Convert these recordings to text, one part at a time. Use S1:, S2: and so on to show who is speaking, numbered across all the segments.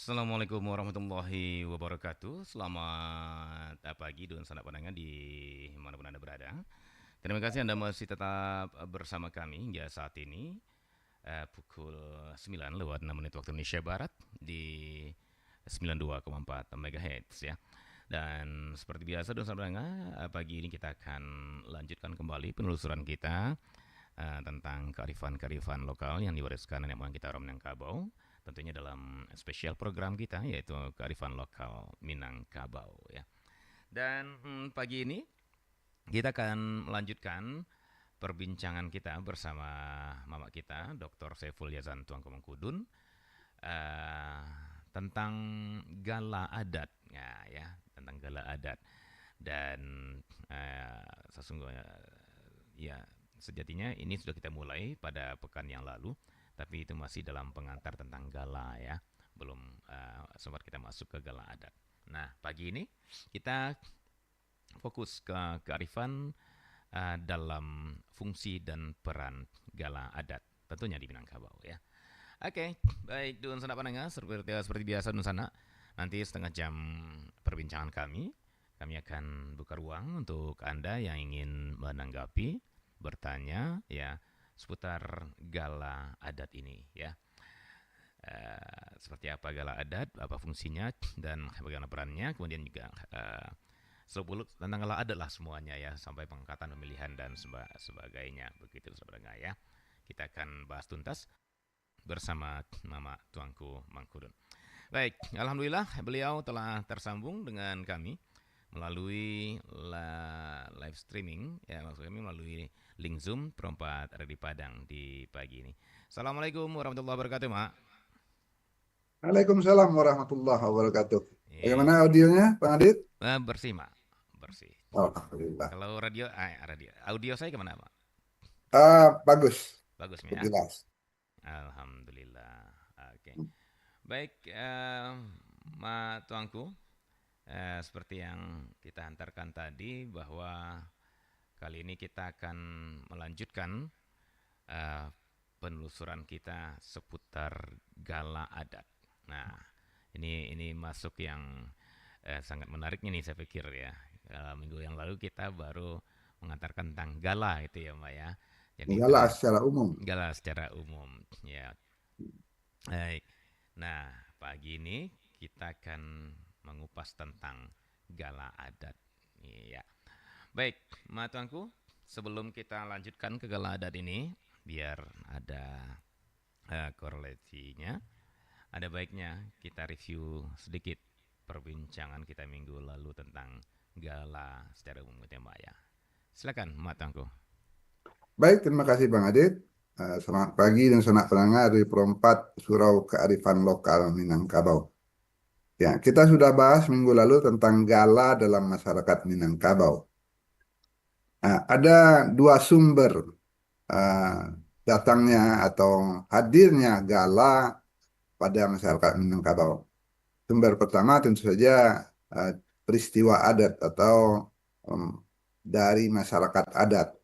S1: Assalamualaikum warahmatullahi wabarakatuh. Selamat pagi dan sanak pandangan di manapun Anda berada. Terima kasih Anda masih tetap bersama kami hingga saat ini pukul 9 lewat 6 menit waktu Indonesia Barat di 92,4 MHz ya. Dan seperti biasa dan sanak pandangan, pagi ini kita akan lanjutkan kembali penelusuran kita tentang kearifan-kearifan lokal yang diwariskan nenek moyang kita orang Minangkabau, tentunya dalam spesial program kita yaitu kearifan lokal Minangkabau ya. Dan pagi ini kita akan melanjutkan perbincangan kita bersama mama kita Dr. Saiful Yazan Tuang Kemengkudun tentang gala adat ya, tentang gala adat. Dan sesungguhnya ya, sejatinya ini sudah kita mulai pada pekan yang lalu, tapi itu masih dalam pengantar tentang gala ya, belum sempat kita masuk ke gala adat. Nah, pagi ini kita fokus ke kearifan dalam fungsi dan peran gala adat, tentunya di Minangkabau ya. Oke, baik Dun Sana Pananga, seperti biasa Dun Sana, nanti setengah jam perbincangan kami akan buka ruang untuk Anda yang ingin menanggapi, bertanya ya seputar gala adat ini ya. Seperti apa gala adat, apa fungsinya dan bagaimana perannya, kemudian juga tentang gala adat lah semuanya ya, sampai pengangkatan pemilihan dan sebagainya begitu sebenarnya ya. Kita akan bahas tuntas bersama Mama Tuanku Mangkudun. Baik, alhamdulillah beliau telah tersambung dengan kami melalui live streaming ya, maksud kami melalui link Zoom perempat ada di Padang di pagi ini. Assalamualaikum warahmatullahi wabarakatuh, Mak.
S2: Waalaikumsalam warahmatullahi wabarakatuh. Bagaimana
S1: Iya,
S2: audionya, Bang Adit?
S1: bersih, Mak. Bersih.
S2: Alhamdulillah.
S1: Kalau audio saya kemana, Mak?
S2: Bagus,
S1: Bagus,
S2: cukup
S1: ya.
S2: jelas.
S1: Alhamdulillah. Oke. Baik, Mak Tuanku, seperti yang kita hantarkan tadi bahwa kali ini kita akan melanjutkan uh, penelusuran kita seputar gala adat. Nah, ini masuk yang sangat menariknya nih saya pikir ya. Minggu yang lalu kita baru mengantarkan tentang gala itu ya Mbak ya. Jadi
S2: Enggak secara umum.
S1: gala secara umum ya. Baik. Nah, pagi ini kita akan mengupas tentang gala adat. Iya. Baik, Ma Tuanku, sebelum kita lanjutkan ke gala adat ini, biar ada korelasinya, ada baiknya kita review sedikit perbincangan kita minggu lalu tentang gala secara umum gitu ya Mbak ya. Silakan Ma Tuanku.
S2: Baik, terima kasih Bang Adit. Selamat pagi dan selamat pendengar di Perempat Surau Kearifan Lokal Minangkabau. Ya, kita sudah bahas minggu lalu tentang gala dalam masyarakat Minangkabau. Ada dua sumber uh, datangnya atau hadirnya gala pada masyarakat Minangkabau. Sumber pertama tentu saja uh, peristiwa adat atau um, dari masyarakat adat.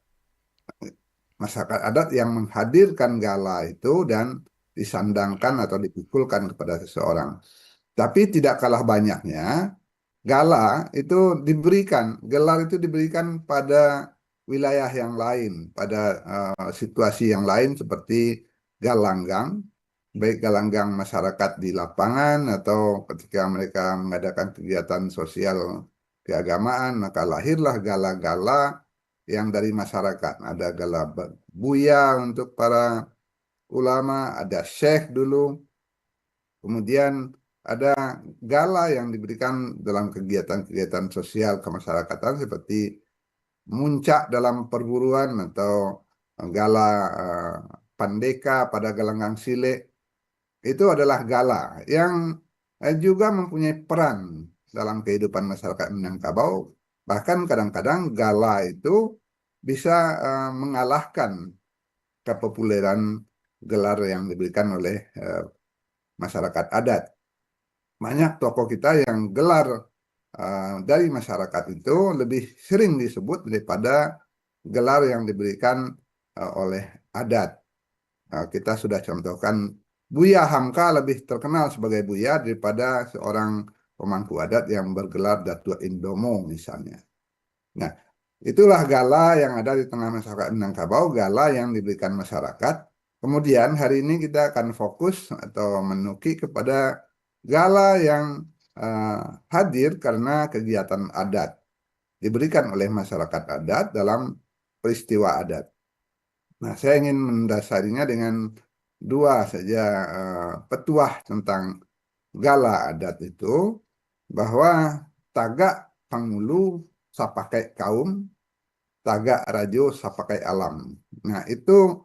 S2: Masyarakat adat yang menghadirkan gala itu dan disandangkan atau dipikulkan kepada seseorang. Tapi tidak kalah banyaknya, gala itu gelar itu diberikan pada wilayah yang lain, pada situasi yang lain seperti galanggang, baik galanggang masyarakat di lapangan atau ketika mereka mengadakan kegiatan sosial keagamaan, maka lahirlah gala-gala yang dari masyarakat. Ada gala buya untuk para ulama, ada syekh dulu, kemudian ada gala yang diberikan dalam kegiatan-kegiatan sosial kemasyarakatan seperti muncak dalam perburuan atau gala eh, pandeka pada gelanggang silek. Itu adalah gala yang juga mempunyai peran dalam kehidupan masyarakat Minangkabau. Bahkan kadang-kadang gala itu bisa mengalahkan kepopuleran gelar yang diberikan oleh masyarakat adat. Banyak tokoh kita yang gelar dari masyarakat itu lebih sering disebut daripada gelar yang diberikan oleh adat. Kita sudah contohkan Buya Hamka lebih terkenal sebagai Buya daripada seorang pemangku adat yang bergelar Datuk Indomo misalnya. Nah, itulah gala yang ada di tengah masyarakat Minangkabau, gala yang diberikan masyarakat. Kemudian hari ini kita akan fokus atau menuki kepada gala yang hadir karena kegiatan adat diberikan oleh masyarakat adat dalam peristiwa adat. Nah, saya ingin mendasarinya dengan dua saja petuah tentang gala adat itu, bahwa tagak pangulu sapakai kaum, tagak rajo sapakai alam. Nah, itu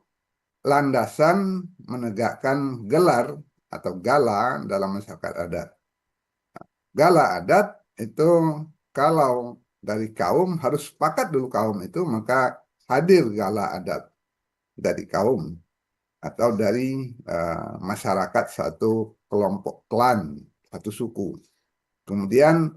S2: landasan menegakkan gelar atau gala dalam masyarakat adat. Gala adat itu kalau dari kaum harus sepakat dulu kaum itu, maka hadir gala adat dari kaum atau dari masyarakat satu kelompok klan, satu suku. Kemudian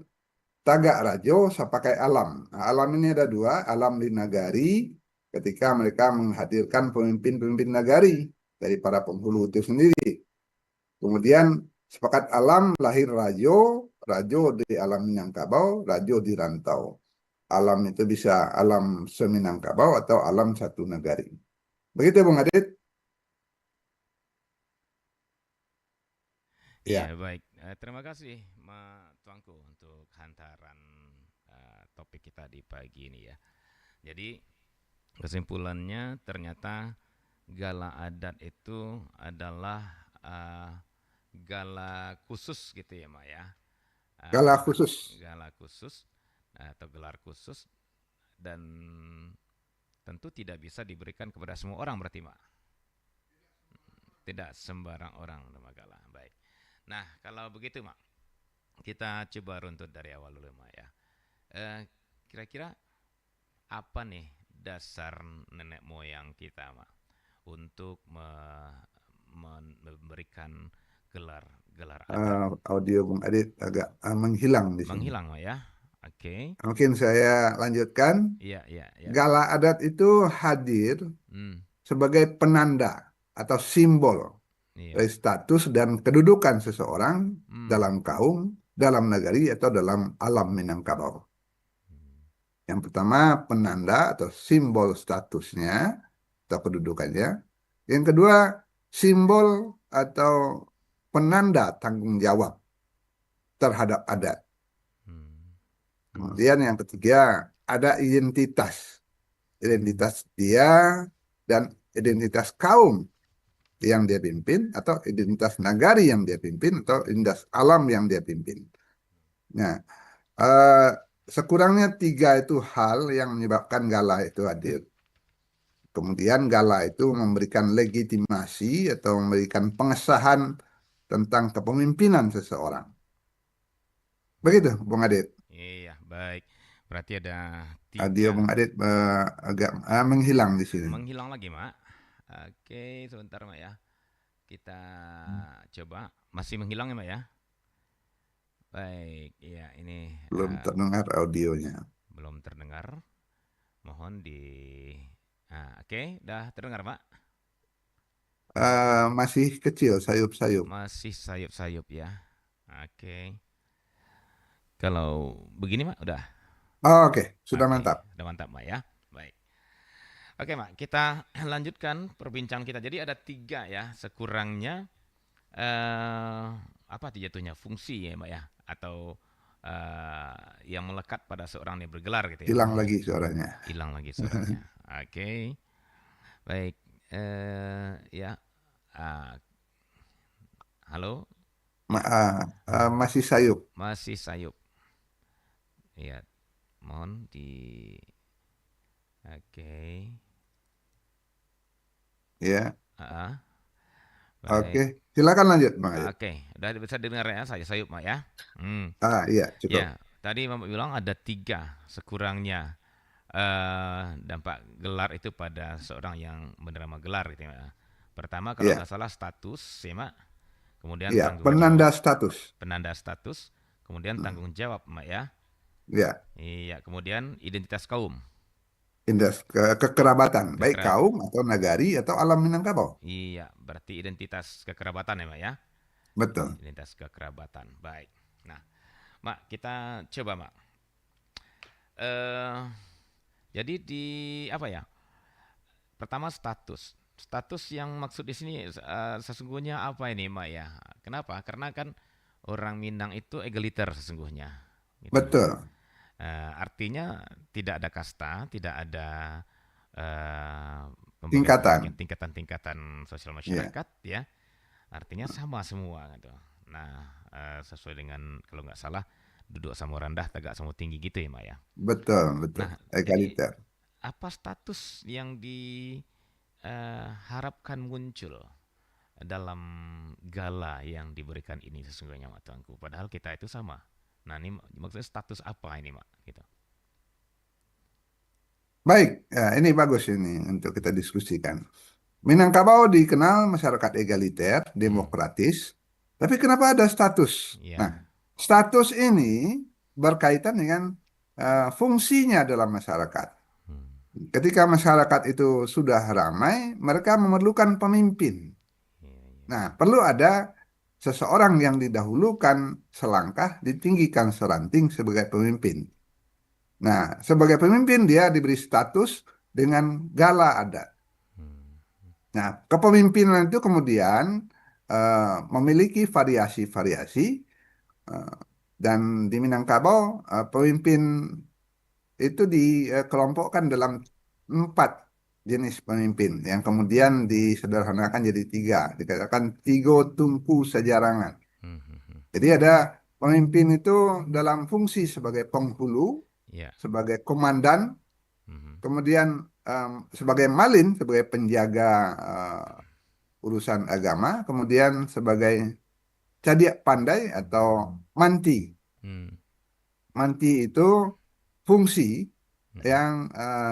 S2: tagak rajo pakai alam. Nah, alam ini ada dua, alam di nagari ketika mereka menghadirkan pemimpin-pemimpin nagari dari para penghulu itu sendiri. Kemudian sepakat alam lahir rajo, rajo di alam Minangkabau, rajo di rantau. Alam itu bisa alam seminangkabau atau alam satu nagari. Begitu Bung Adit?
S1: Iya,
S2: Ya.
S1: baik. Terima kasih, Tuanku, untuk hantaran topik kita di pagi ini ya. Jadi, kesimpulannya ternyata gala adat itu adalah uh, gala khusus gitu ya, Mak ya.
S2: Gala
S1: Uh,
S2: khusus.
S1: Gala khusus atau gelar khusus dan tentu tidak bisa diberikan kepada semua orang berarti, Mak. Tidak sembarang orang nama gala. Baik. Nah, kalau begitu, Mak, kita coba runtut dari awal dulu, Mak ya. Eh, Kira-kira apa nih dasar nenek moyang kita, Mak, untuk memberikan gelar adat?
S2: Audio Bung Adit agak menghilang di sini.
S1: Menghilang, Mak ya. Oke.
S2: Mungkin saya lanjutkan.
S1: Iya, iya, iya.
S2: Gala adat itu hadir
S1: Hmm,
S2: sebagai penanda atau simbol
S1: iya.
S2: dari status dan kedudukan seseorang
S1: Hmm.
S2: dalam kaum, dalam negeri, atau dalam alam Minangkabau. Yang pertama, penanda atau simbol statusnya atau kedudukannya. Yang kedua, simbol atau penanda tanggung jawab terhadap adat.
S1: Hmm.
S2: Kemudian yang ketiga, ada identitas. Identitas dia dan identitas kaum yang dia pimpin, atau identitas nagari yang dia pimpin, atau identitas alam yang dia pimpin. Nah, eh, sekurangnya tiga itu hal yang menyebabkan Gala itu hadir. Kemudian Gala itu memberikan legitimasi atau memberikan pengesahan tentang kepemimpinan seseorang. Begitu, Bung Adit.
S1: Iya, baik. Berarti ada
S2: Audio
S1: tiga.
S2: Bung Adit agak menghilang di sini.
S1: Menghilang lagi, Mak. Oke, sebentar, Mak ya. Kita coba. Masih menghilang ya, Mak ya? Baik, iya ini
S2: Belum terdengar audionya.
S1: belum terdengar. Mohon di oke, udah terdengar, Pak?
S2: Masih kecil, sayup-sayup.
S1: Masih sayup-sayup ya. Oke. Kalau begini, Mak, udah.
S2: Oh, oke, sudah
S1: Oke,
S2: mantap.
S1: udah mantap, Mak ya. Baik. Oke, Mak, kita lanjutkan perbincangan kita. Jadi ada tiga ya, sekurangnya apa jatuhnya fungsi ya, Mak ya, atau yang melekat pada seorang yang bergelar gitu ya, Mak
S2: Hilang
S1: ya.
S2: lagi suaranya.
S1: Hilang lagi suaranya. Oke, baik. Ya, ah, halo, ya,
S2: Masih sayup.
S1: masih sayup. Ya, mohon di. Oke,
S2: Ya,
S1: ah,
S2: oke.
S1: baik.
S2: Silakan lanjut, Bang Ayat.
S1: Oke, udah bisa dengar ya saya sayup, Mak ya. Hmm.
S2: Iya, cukup.
S1: Ya, tadi Mama bilang ada tiga sekurangnya dampak gelar itu pada seorang yang menerima gelar gitu ya. Pertama kalau
S2: Iya,
S1: nggak salah status ya Mak, kemudian
S2: iya.
S1: tanggung
S2: Penanda
S1: jawab,
S2: status.
S1: penanda status, kemudian
S2: Hmm,
S1: tanggung jawab Mak ya.
S2: Iya,
S1: Iya, kemudian identitas kaum.
S2: kekerabatan, baik
S1: Kekerab
S2: kaum atau nagari atau alam Minangkabau.
S1: iya, berarti identitas kekerabatan ya, Mak ya?
S2: Betul.
S1: Identitas kekerabatan. Baik. Nah, Mak, kita coba, Mak. Eh, jadi di apa ya? Pertama status. Status yang maksud di sini sesungguhnya apa ini, Mak ya? Kenapa? Karena kan orang Minang itu egaliter sesungguhnya, gitu.
S2: Betul.
S1: Artinya tidak ada kasta, tidak ada eh, pembagian-pembagian
S2: Tingkatan.
S1: tingkatan-tingkatan sosial
S2: Ya,
S1: masyarakat, ya. Artinya sama semua, gitu. Nah, sesuai dengan kalau nggak salah duduk sama rendah, tegak sama tinggi gitu ya, Mak ya.
S2: betul, betul.
S1: Nah, jadi
S2: Egaliter.
S1: apa status yang diharapkan muncul dalam gala yang diberikan ini sesungguhnya, Mak Tuanku? Padahal kita itu sama. Nah, ini maksudnya status apa ini, Mak? Gitu.
S2: Baik, ya, ini bagus ini untuk kita diskusikan. Minangkabau dikenal masyarakat egaliter,
S1: Hmm,
S2: demokratis, tapi kenapa ada status? Nah,
S1: ya.
S2: status ini berkaitan dengan fungsinya dalam masyarakat.
S1: Hmm,
S2: Ketika masyarakat itu sudah ramai, mereka memerlukan pemimpin.
S1: iya, iya.
S2: Nah, perlu ada seseorang yang didahulukan selangkah, ditinggikan seranting sebagai pemimpin. Nah, sebagai pemimpin dia diberi status dengan gala adat.
S1: Hmm,
S2: Nah, kepemimpinan itu kemudian memiliki variasi-variasi eh, dan di Minangkabau pemimpin itu dikelompokkan dalam 4 jenis pemimpin yang kemudian disederhanakan jadi 3, dikatakan tigo tungku sejarangan.
S1: hmm, hmm, hmm.
S2: Jadi ada pemimpin itu dalam fungsi sebagai penghulu,
S1: Iya.
S2: sebagai komandan,
S1: Hmm,
S2: kemudian sebagai malin, sebagai penjaga urusan agama, kemudian sebagai cadiak pandai atau manti.
S1: hmm,
S2: Manti itu fungsi
S1: hmm,
S2: yang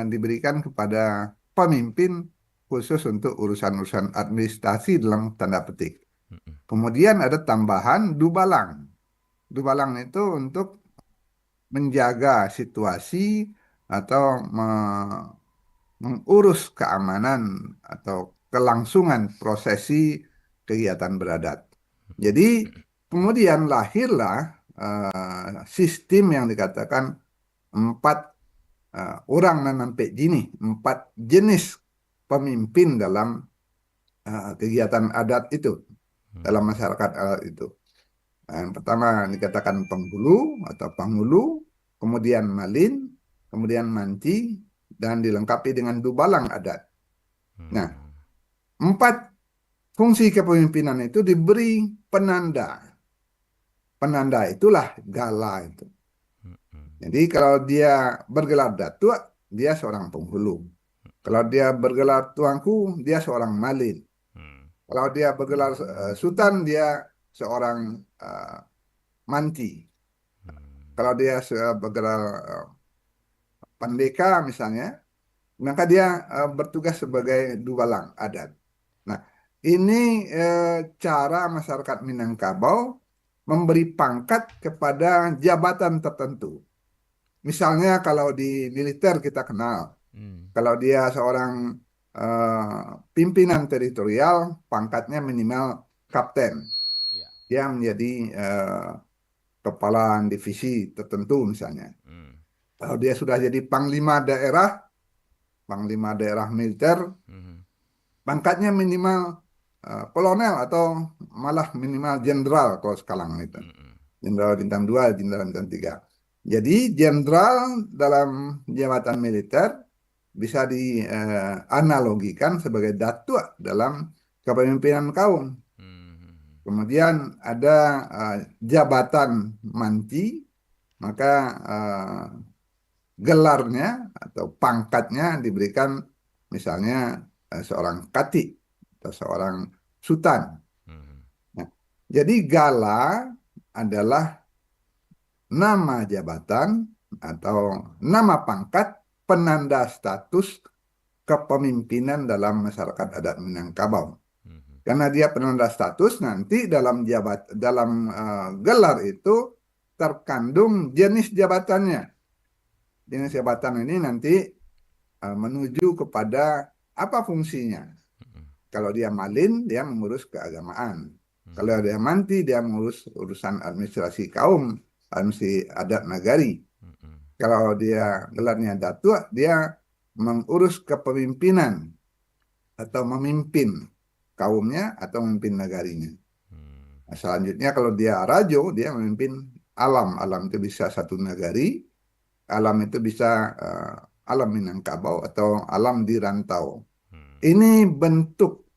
S2: diberikan kepada pemimpin khusus untuk urusan-urusan administrasi dalam tanda petik.
S1: hmm, hmm,
S2: Kemudian ada tambahan dubalang. Dubalang itu untuk menjaga situasi atau mengurus keamanan atau kelangsungan prosesi kegiatan beradat. Jadi kemudian lahirlah sistem yang dikatakan 4 orang nanampe jini, 4 jenis pemimpin dalam kegiatan adat itu,
S1: hmm,
S2: dalam masyarakat adat itu. Yang pertama dikatakan penghulu atau panghulu, kemudian malin, kemudian manci, dan dilengkapi dengan dubalang adat. Nah,
S1: hmm,
S2: 4 fungsi kepemimpinan itu diberi penanda. Penanda itulah gala itu.
S1: hmm, hmm,
S2: Jadi kalau dia bergelar datuk, dia seorang penghulu. Kalau dia bergelar tuanku, dia seorang malin.
S1: hmm,
S2: Kalau dia bergelar sultan, dia seorang uh, manti.
S1: hmm,
S2: Kalau dia bergelar pandeka misalnya, maka dia bertugas sebagai duwalang adat. Nah, ini cara masyarakat Minangkabau memberi pangkat kepada jabatan tertentu. Misalnya kalau di militer kita kenal,
S1: hmm.
S2: kalau dia seorang pimpinan teritorial, pangkatnya minimal kapten.
S1: Ya.
S2: Dia menjadi kepala divisi tertentu misalnya.
S1: Hmm,
S2: Kalau dia sudah jadi panglima daerah militer,
S1: hmm,
S2: pangkatnya minimal kolonel atau malah minimal jenderal kalau sekarang itu.
S1: hmm, hmm,
S2: Jenderal bintang 2, jenderal bintang 3. Jadi jenderal dalam jabatan militer bisa dianalogikan sebagai datuk dalam kepemimpinan kaum.
S1: hmm,
S2: Kemudian ada jabatan manti, maka gelarnya atau pangkatnya diberikan misalnya seorang kati atau seorang sultan.
S1: hmm,
S2: Nah, jadi gala adalah nama jabatan atau nama pangkat penanda status kepemimpinan dalam masyarakat adat Minangkabau.
S1: hmm, hmm,
S2: Karena dia penanda status, nanti dalam gelar itu terkandung jenis jabatannya. Jenis jabatan ini nanti menuju kepada apa fungsinya.
S1: mm,
S2: Kalau dia malin, dia mengurus keagamaan. Kalau
S1: mm,
S2: dia manti, dia mengurus urusan administrasi kaum, administrasi adat nagari.
S1: mm, mm,
S2: Kalau dia gelarnya datuk, dia mengurus kepemimpinan atau memimpin kaumnya atau memimpin negarinya.
S1: mm,
S2: Nah, selanjutnya kalau dia rajo, dia memimpin alam. Alam itu bisa satu negari, alam itu bisa eh, alam Minangkabau atau alam di rantau.
S1: mm,
S2: Ini bentuk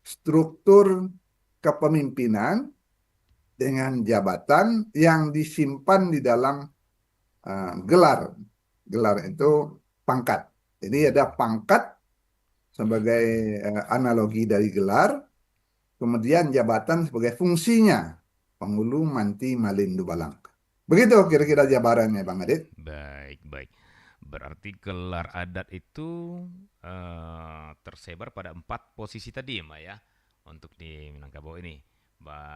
S2: struktur kepemimpinan dengan jabatan yang disimpan di dalam gelar. Gelar itu pangkat. Jadi ada
S1: mm.
S2: pangkat sebagai analogi dari gelar, kemudian jabatan sebagai fungsinya. Penghulu, manti, malin, dubalang. Begitu kira-kira jabarannya, Bang Adit.
S1: Baik, baik. Berarti gelar adat itu tersebar pada 4 posisi tadi ya, Mbak ya, untuk di Minangkabau ini.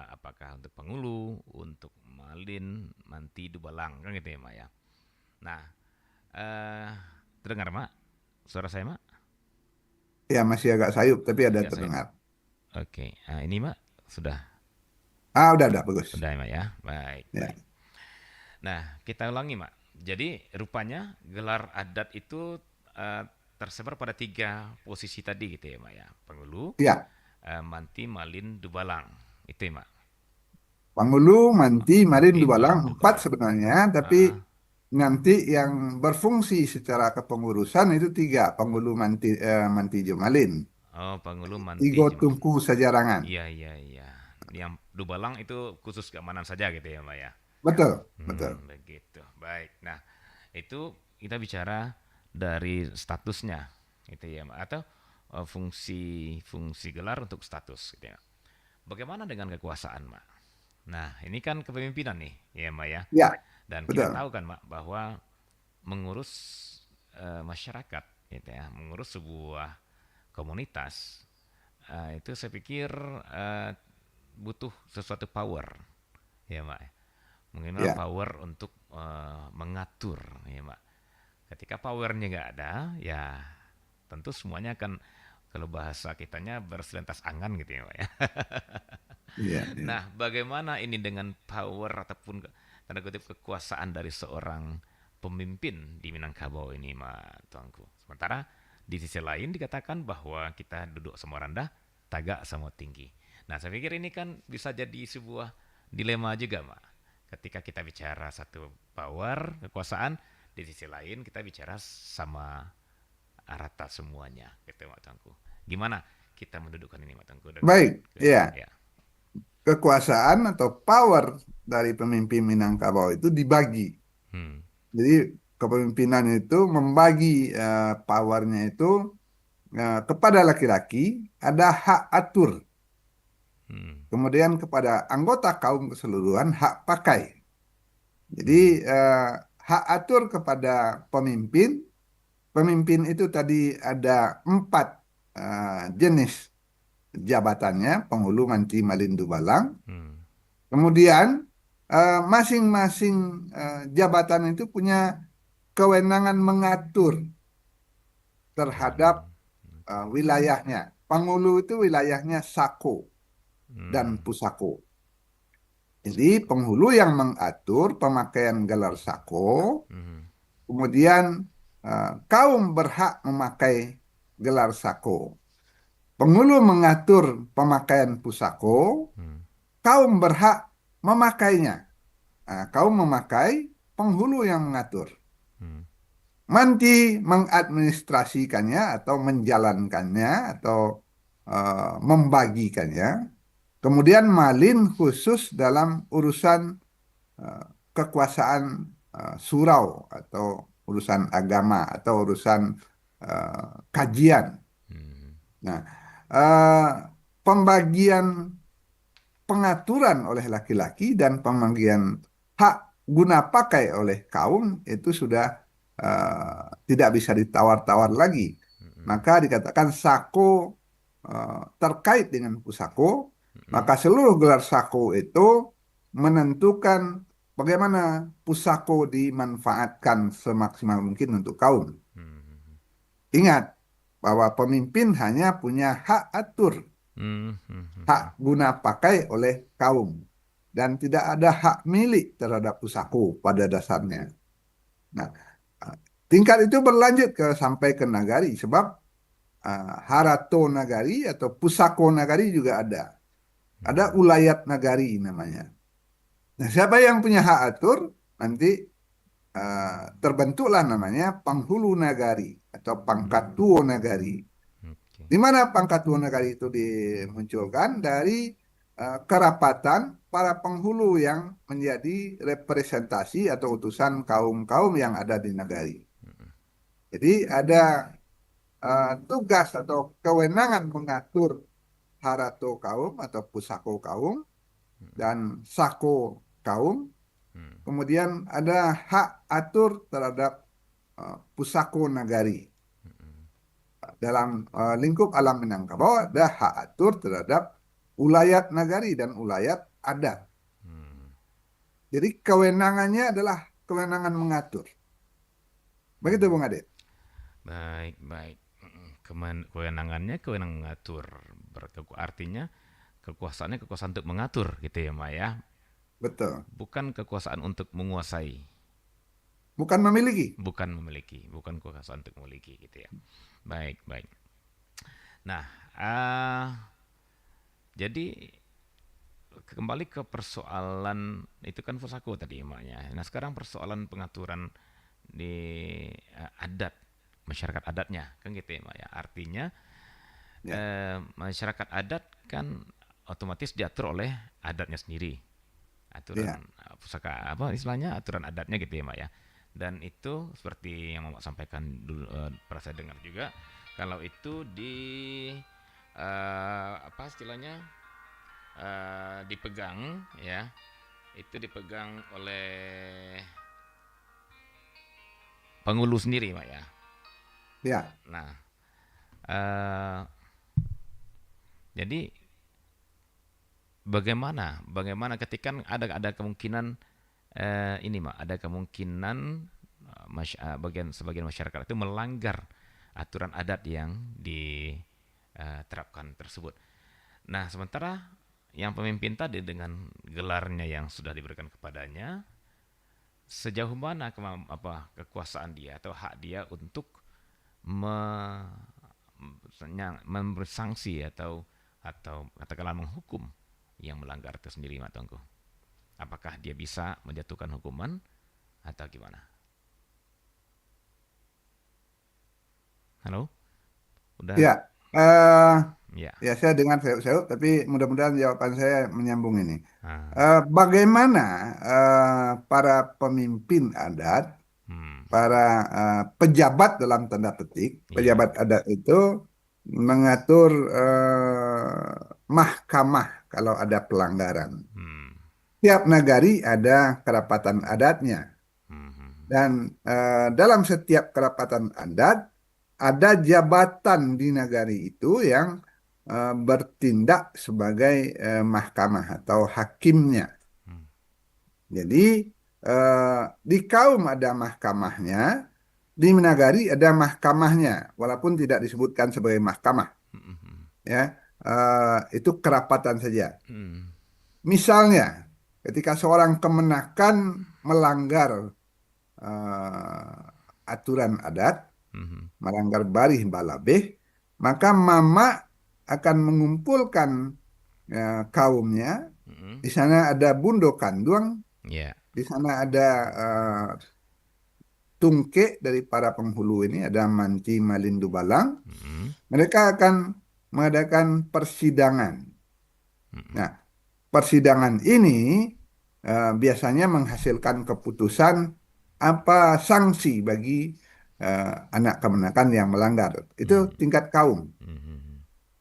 S1: Apakah untuk Pangulu, untuk Malin, Manti, Dubalang, kan gitu ya, Mbak ya. Nah, eh terdengar, Mak? Suara saya, Mak?
S2: Ya masih agak sayup, tapi ada
S1: Agak saya.
S2: terdengar.
S1: Oke, ini, Mak, sudah,
S2: Udah, bagus.
S1: sudah ya, Mak ya. Baik,
S2: Ya,
S1: baik. Nah, kita ulangi, Mak. Jadi, rupanya gelar adat itu eh, tersebar pada 3 posisi tadi gitu ya, Mak ya. Penghulu,
S2: ya.
S1: Manti, Malin, Dubalang. Itu ya, Mak.
S2: Panghulu, manti, malin,
S1: Manti,
S2: dubalang.
S1: Malin,
S2: 4
S1: Dubalang.
S2: sebenarnya, tapi
S1: Ah, ah.
S2: nanti yang berfungsi secara kepengurusan itu 3. Panghulu, manti, manti, jumalin.
S1: Oh, Penghulu, Manti,
S2: Tiga
S1: Jumalin.
S2: tungku sejarangan.
S1: Iya, iya, iya. Yang Dubalang itu khusus keamanan saja gitu ya, Mak ya.
S2: Betul, betul.
S1: Begitu. Baik. Nah, itu kita bicara dari statusnya, gitu ya, Mak. Atau fungsi gelar untuk status, gitu ya. Bagaimana dengan kekuasaan, Mak? Nah, ini kan kepemimpinan nih, ya, Mak ya.
S2: Ya,
S1: Dan kita
S2: betul.
S1: tahu kan, Mak, bahwa mengurus masyarakat, gitu ya, mengurus sebuah komunitas, itu saya pikir butuh sesuatu power, ya, Mak. Minimal
S2: Ya,
S1: power untuk mengatur, ya, Mak. Ketika powernya nggak ada, ya tentu semuanya akan, kalau bahasa kitanya, berselintas angan gitu ya, Pak ya.
S2: iya, iya.
S1: Nah, bagaimana ini dengan power ataupun tanda kutip kekuasaan dari seorang pemimpin di Minangkabau ini, Mak Tuanku. Sementara di sisi lain dikatakan bahwa kita duduk sama rendah, tagak sama tinggi. Nah, saya pikir ini kan bisa jadi sebuah dilema juga, Mak. Ketika kita bicara satu power, kekuasaan, di sisi lain kita bicara sama rata semuanya, gitu, Mak Tuanku. Gimana kita mendudukkan ini, Mak Tuanku, dengan
S2: Baik, ya.
S1: ya.
S2: Kekuasaan atau power dari pemimpin Minangkabau itu dibagi.
S1: Hmm.
S2: Jadi kepemimpinan itu membagi powernya itu kepada laki-laki ada hak atur.
S1: Hmm.
S2: Kemudian kepada anggota kaum keseluruhan hak pakai. Jadi
S1: Hmm.
S2: eh, hak atur kepada pemimpin, pemimpin itu tadi ada 4 jenis jabatannya, penghulu, manti, malindu, balang.
S1: Hmm.
S2: Kemudian masing-masing jabatan itu punya kewenangan mengatur terhadap
S1: Hmm.
S2: wilayahnya. Penghulu itu wilayahnya Sako dan
S1: Hmm.
S2: Pusako. Jadi penghulu yang mengatur pemakaian gelar Sako,
S1: Hmm.
S2: kemudian kaum berhak memakai gelar Sako. Penghulu mengatur pemakaian Pusako,
S1: Hmm.
S2: kaum berhak memakainya. Kaum memakai, penghulu yang mengatur.
S1: Hmm.
S2: Manti mengadministrasikannya atau menjalankannya atau membagikannya. Kemudian Malin khusus dalam urusan eh, kekuasaan surau atau urusan agama atau urusan kajian.
S1: Hmm.
S2: Nah, eh, pembagian pengaturan oleh laki-laki dan pembagian hak guna pakai oleh kaum itu sudah tidak bisa ditawar-tawar lagi.
S1: Hmm.
S2: Maka dikatakan sako terkait dengan pusako,
S1: Hmm.
S2: maka seluruh gelar sako itu menentukan bagaimana pusako dimanfaatkan semaksimal mungkin untuk kaum.
S1: Hmm.
S2: Ingat bahwa pemimpin hanya punya hak atur,
S1: Hmm, hmm, hmm,
S2: hak
S1: hmm.
S2: guna pakai oleh kaum, dan tidak ada hak milik terhadap pusako pada dasarnya. Nah, eh, tingkat itu berlanjut sampai ke nagari, sebab harato nagari atau pusako nagari juga ada. Ada
S1: Hmm,
S2: ulayat nagari namanya. Nah, siapa yang punya hak atur, nanti terbentuklah namanya penghulu nagari atau pangkatuo nagari.
S1: oke.
S2: Di mana pangkatuo nagari itu dimunculkan dari kerapatan para penghulu yang menjadi representasi atau utusan kaum-kaum yang ada di nagari.
S1: Hmm,
S2: Jadi ada tugas atau kewenangan mengatur harato kaum atau pusako kaum
S1: hmm,
S2: dan sako kaum.
S1: hmm,
S2: Kemudian ada hak atur terhadap pusako nagari.
S1: hmm,
S2: Dalam lingkup alam Minangkabau ada hak atur terhadap ulayat nagari dan ulayat adat.
S1: hmm,
S2: Jadi kewenangannya adalah kewenangan mengatur. Begitu
S1: hmm.
S2: Bung Adit.
S1: Baik, baik. Kewenangannya kewenangan mengatur. Artinya kekuasaannya kekuasaan untuk mengatur gitu ya, Mak ya.
S2: Betul.
S1: Bukan kekuasaan untuk menguasai,
S2: Bukan memiliki.
S1: bukan memiliki, bukan kekuasaan untuk memiliki gitu ya. Baik, baik. Nah, jadi kembali ke persoalan itu kan Fusako tadi emaknya. Nah, sekarang persoalan pengaturan di adat masyarakat adatnya kan gitu ya, Mak ya. Artinya
S2: Ya,
S1: masyarakat adat kan otomatis diatur oleh adatnya sendiri. Aturan
S2: ya,
S1: pusaka apa istilahnya aturan adatnya gitu ya, Mak ya. Dan itu seperti yang Mak sampaikan dulu pernah saya dengar juga kalau itu di apa istilahnya dipegang ya itu dipegang oleh penghulu sendiri, Mak ya.
S2: ya,
S1: Nah, eh, jadi bagaimana ketika ada kemungkinan ini Mak, ada kemungkinan sebagian masyarakat itu melanggar aturan adat yang diterapkan tersebut. Nah, sementara yang pemimpin tadi dengan gelarnya yang sudah diberikan kepadanya, sejauh mana kekuasaan dia atau hak dia untuk me, memberi sanksi atau katakanlah menghukum yang melanggar itu sendiri, Mak Tongko. Apakah dia bisa menjatuhkan hukuman atau gimana? Halo?
S2: ya.
S1: Udah?
S2: Eh,
S1: Ya.
S2: ya, saya dengar seuk-seuk, tapi mudah-mudahan jawaban saya menyambung ini.
S1: Ah,
S2: Bagaimana para pemimpin adat,
S1: hmm,
S2: para pejabat dalam tanda petik,
S1: iya.
S2: pejabat adat itu mengatur mahkamah kalau ada pelanggaran.
S1: Hmm,
S2: Tiap nagari ada kerapatan adatnya.
S1: hmm, hmm,
S2: Dan dalam setiap kerapatan adat ada jabatan di nagari itu yang bertindak sebagai mahkamah atau hakimnya.
S1: hmm,
S2: Jadi eh, di kaum ada mahkamahnya, di nagari ada mahkamahnya, walaupun tidak disebutkan sebagai mahkamah.
S1: hmm, hmm, hmm,
S2: Ya, itu kerapatan saja.
S1: hmm,
S2: Misalnya, ketika seorang kemenakan melanggar aturan adat,
S1: hmm, hmm,
S2: melanggar barih balabeh, maka mama akan mengumpulkan kaumnya.
S1: hmm,
S2: Di sana ada Bundo Kanduang,
S1: ya.
S2: di sana ada Tungke dari para penghulu ini, ada Manci Malindu Balang.
S1: Hmm,
S2: Mereka akan mengadakan persidangan.
S1: hmm,
S2: Nah, persidangan ini biasanya menghasilkan keputusan apa sanksi bagi eh, anak kemenakan yang melanggar. Itu
S1: hmm,
S2: tingkat kaum.
S1: hmm, hmm,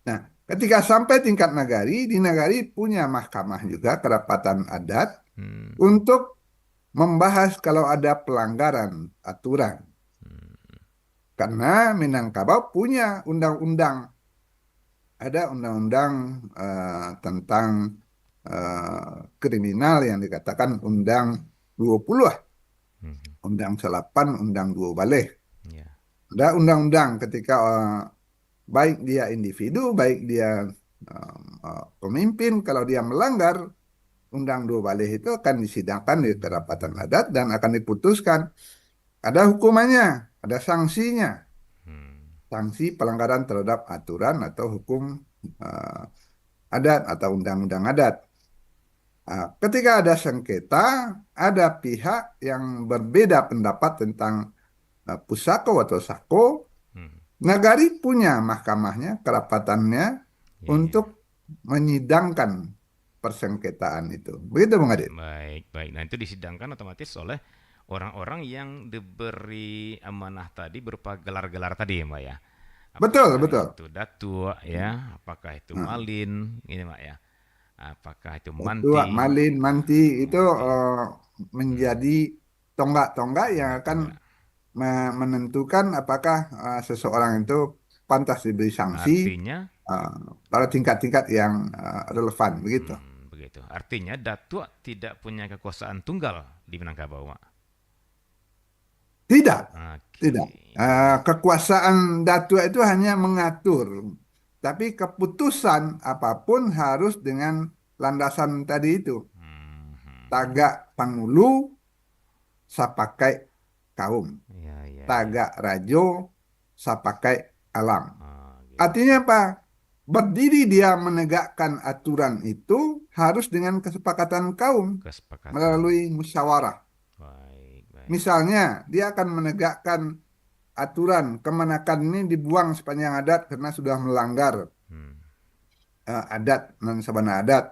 S2: Nah, ketika sampai tingkat nagari, di nagari punya mahkamah juga, kerapatan adat,
S1: hmm,
S2: untuk membahas kalau ada pelanggaran aturan.
S1: hmm,
S2: Karena Minangkabau punya undang-undang, ada undang-undang tentang kriminal yang dikatakan Undang 20 lah.
S1: hmm,
S2: Undang 8, Undang 2 balik.
S1: ya.
S2: Ada undang-undang ketika baik dia individu, baik dia pemimpin, kalau dia melanggar Undang 2 Baleh itu akan disidangkan di kerapatan adat dan akan diputuskan. Ada hukumannya, ada sanksinya.
S1: Hmm.
S2: Sanksi pelanggaran terhadap aturan atau hukum eh, adat atau undang-undang adat. Nah, ketika ada sengketa, ada pihak yang berbeda pendapat tentang pusako atau sako,
S1: Hmm.
S2: nagari punya mahkamahnya, kerapatannya
S1: Ya, ya.
S2: untuk menyidangkan persengketaan itu. Begitu, Bung Adit?
S1: Baik, baik. Nah, itu disidangkan otomatis oleh orang-orang yang diberi amanah tadi berupa gelar-gelar tadi ya, Mbak ya.
S2: Betul,
S1: Apakah
S2: betul.
S1: itu datuk ya, apakah itu
S2: Nah,
S1: malin, ini Mbak ya. Apakah itu
S2: itu
S1: manti.
S2: Malin, Manti itu
S1: Manti.
S2: menjadi
S1: Hmm.
S2: tonggak-tonggak yang akan
S1: Tonggak-tonggak.
S2: menentukan apakah seseorang itu pantas diberi sanksi
S1: Artinya,
S2: uh, pada tingkat-tingkat yang relevan, begitu.
S1: begitu. Artinya datuk tidak punya kekuasaan tunggal di Minangkabau, Mak.
S2: Tidak,
S1: Oke.
S2: tidak. Kekuasaan datua itu hanya mengatur, tapi keputusan apapun harus dengan landasan tadi itu.
S1: Hmm, hmm, hmm.
S2: Tagak Pangulu, sapakai kaum.
S1: Ya, ya, ya.
S2: Tagak Rajo, sapakai alam.
S1: Oh,
S2: Artinya
S1: gitu.
S2: apa? Berdiri dia menegakkan aturan itu harus dengan kesepakatan kaum
S1: Kesepakatan.
S2: melalui musyawarah.
S1: Baik, baik.
S2: Misalnya, dia akan menegakkan aturan kemenakan ini dibuang sepanjang adat karena sudah melanggar
S1: Hmm,
S2: adat dan sabana adat.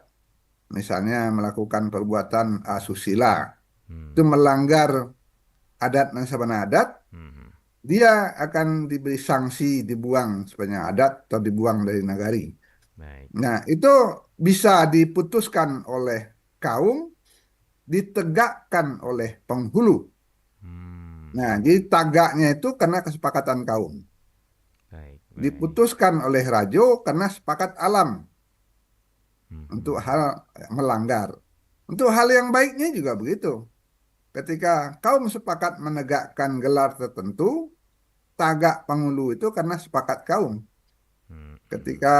S2: Misalnya melakukan perbuatan asusila. Itu
S1: hmm,
S2: melanggar adat dan sabana adat,
S1: hmm, hmm.
S2: dia akan diberi sanksi dibuang sepanjang adat atau dibuang dari nagari.
S1: Baik.
S2: Nah, itu bisa diputuskan oleh kaum, ditegakkan oleh penghulu.
S1: Hmm,
S2: Nah,
S1: hmm,
S2: jadi
S1: hmm.
S2: tagaknya itu karena kesepakatan kaum.
S1: Baik, baik.
S2: Diputuskan oleh rajo karena sepakat alam
S1: Hmm,
S2: untuk
S1: hmm,
S2: hal melanggar. Untuk hal yang baiknya juga begitu. Ketika kaum sepakat menegakkan gelar tertentu, tagak penghulu itu karena sepakat kaum.
S1: hmm, hmm, hmm.
S2: Ketika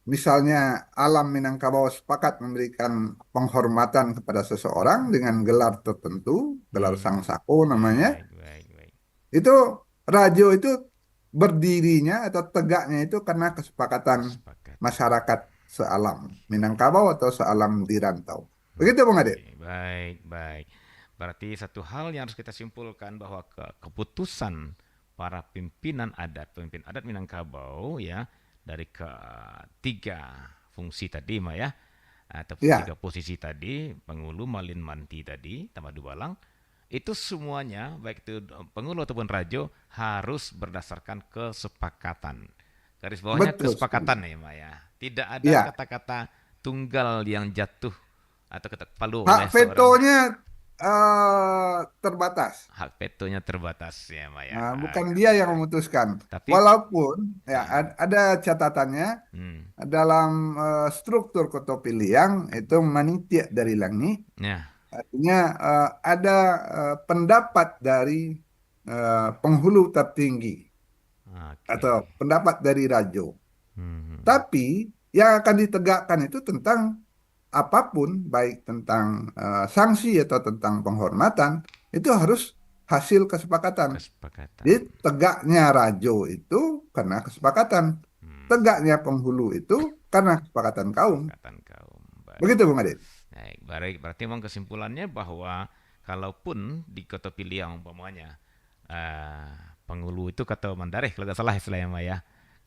S2: misalnya alam Minangkabau sepakat memberikan penghormatan kepada seseorang dengan gelar tertentu, gelar Sang
S1: Hmm.
S2: Sako namanya,
S1: Baik, baik, baik.
S2: itu rajo itu berdirinya atau tegaknya itu karena kesepakatan
S1: Kesepakatan.
S2: masyarakat sealam Minangkabau atau sealam di rantau. Begitu, Bung Adit?
S1: Oke, baik, baik. Berarti satu hal yang harus kita simpulkan bahwa keputusan para pimpinan adat, pemimpin adat Minangkabau ya, dari ketiga fungsi tadi, Mbak ya, ataupun tiga
S2: Ya,
S1: posisi tadi, Pengulu, Malin, Manti tadi, tambah Dubalang, itu semuanya, baik itu Pengulu ataupun Rajo, harus berdasarkan kesepakatan. Garis bawahnya
S2: betul sekali.
S1: kesepakatan ya, Mbak ya. Tidak ada
S2: Ya,
S1: kata-kata tunggal yang jatuh atau ketok palu
S2: hak
S1: oleh seorang.
S2: vetonya terbatas.
S1: Hak vetonya terbatas ya, Mbak ya.
S2: Nah, bukan dia
S1: Oke.
S2: yang memutuskan.
S1: Tapi
S2: Walaupun ya
S1: hmm,
S2: ada catatannya
S1: hmm,
S2: dalam struktur Kotopiliang itu manitia dari langit,
S1: ya,
S2: artinya ada pendapat dari penghulu tertinggi
S1: oke.
S2: atau pendapat dari Rajo.
S1: Hmm, hmm, hmm.
S2: Tapi yang akan ditegakkan itu tentang apapun, baik tentang sanksi atau tentang penghormatan, itu harus hasil kesepakatan. Jadi
S1: Kesepakatan.
S2: tegaknya Rajo itu karena kesepakatan.
S1: Hmm,
S2: Tegaknya penghulu itu karena kesepakatan kaum.
S1: kesepakatan kaum.
S2: Begitu,
S1: Baik.
S2: Bung Adit?
S1: Baik, baik. Berarti memang kesimpulannya bahwa kalaupun di Kota Piliang umpamanya eh Pengulu itu kata Mandareh kalau nggak salah istilahnya Mbak ya.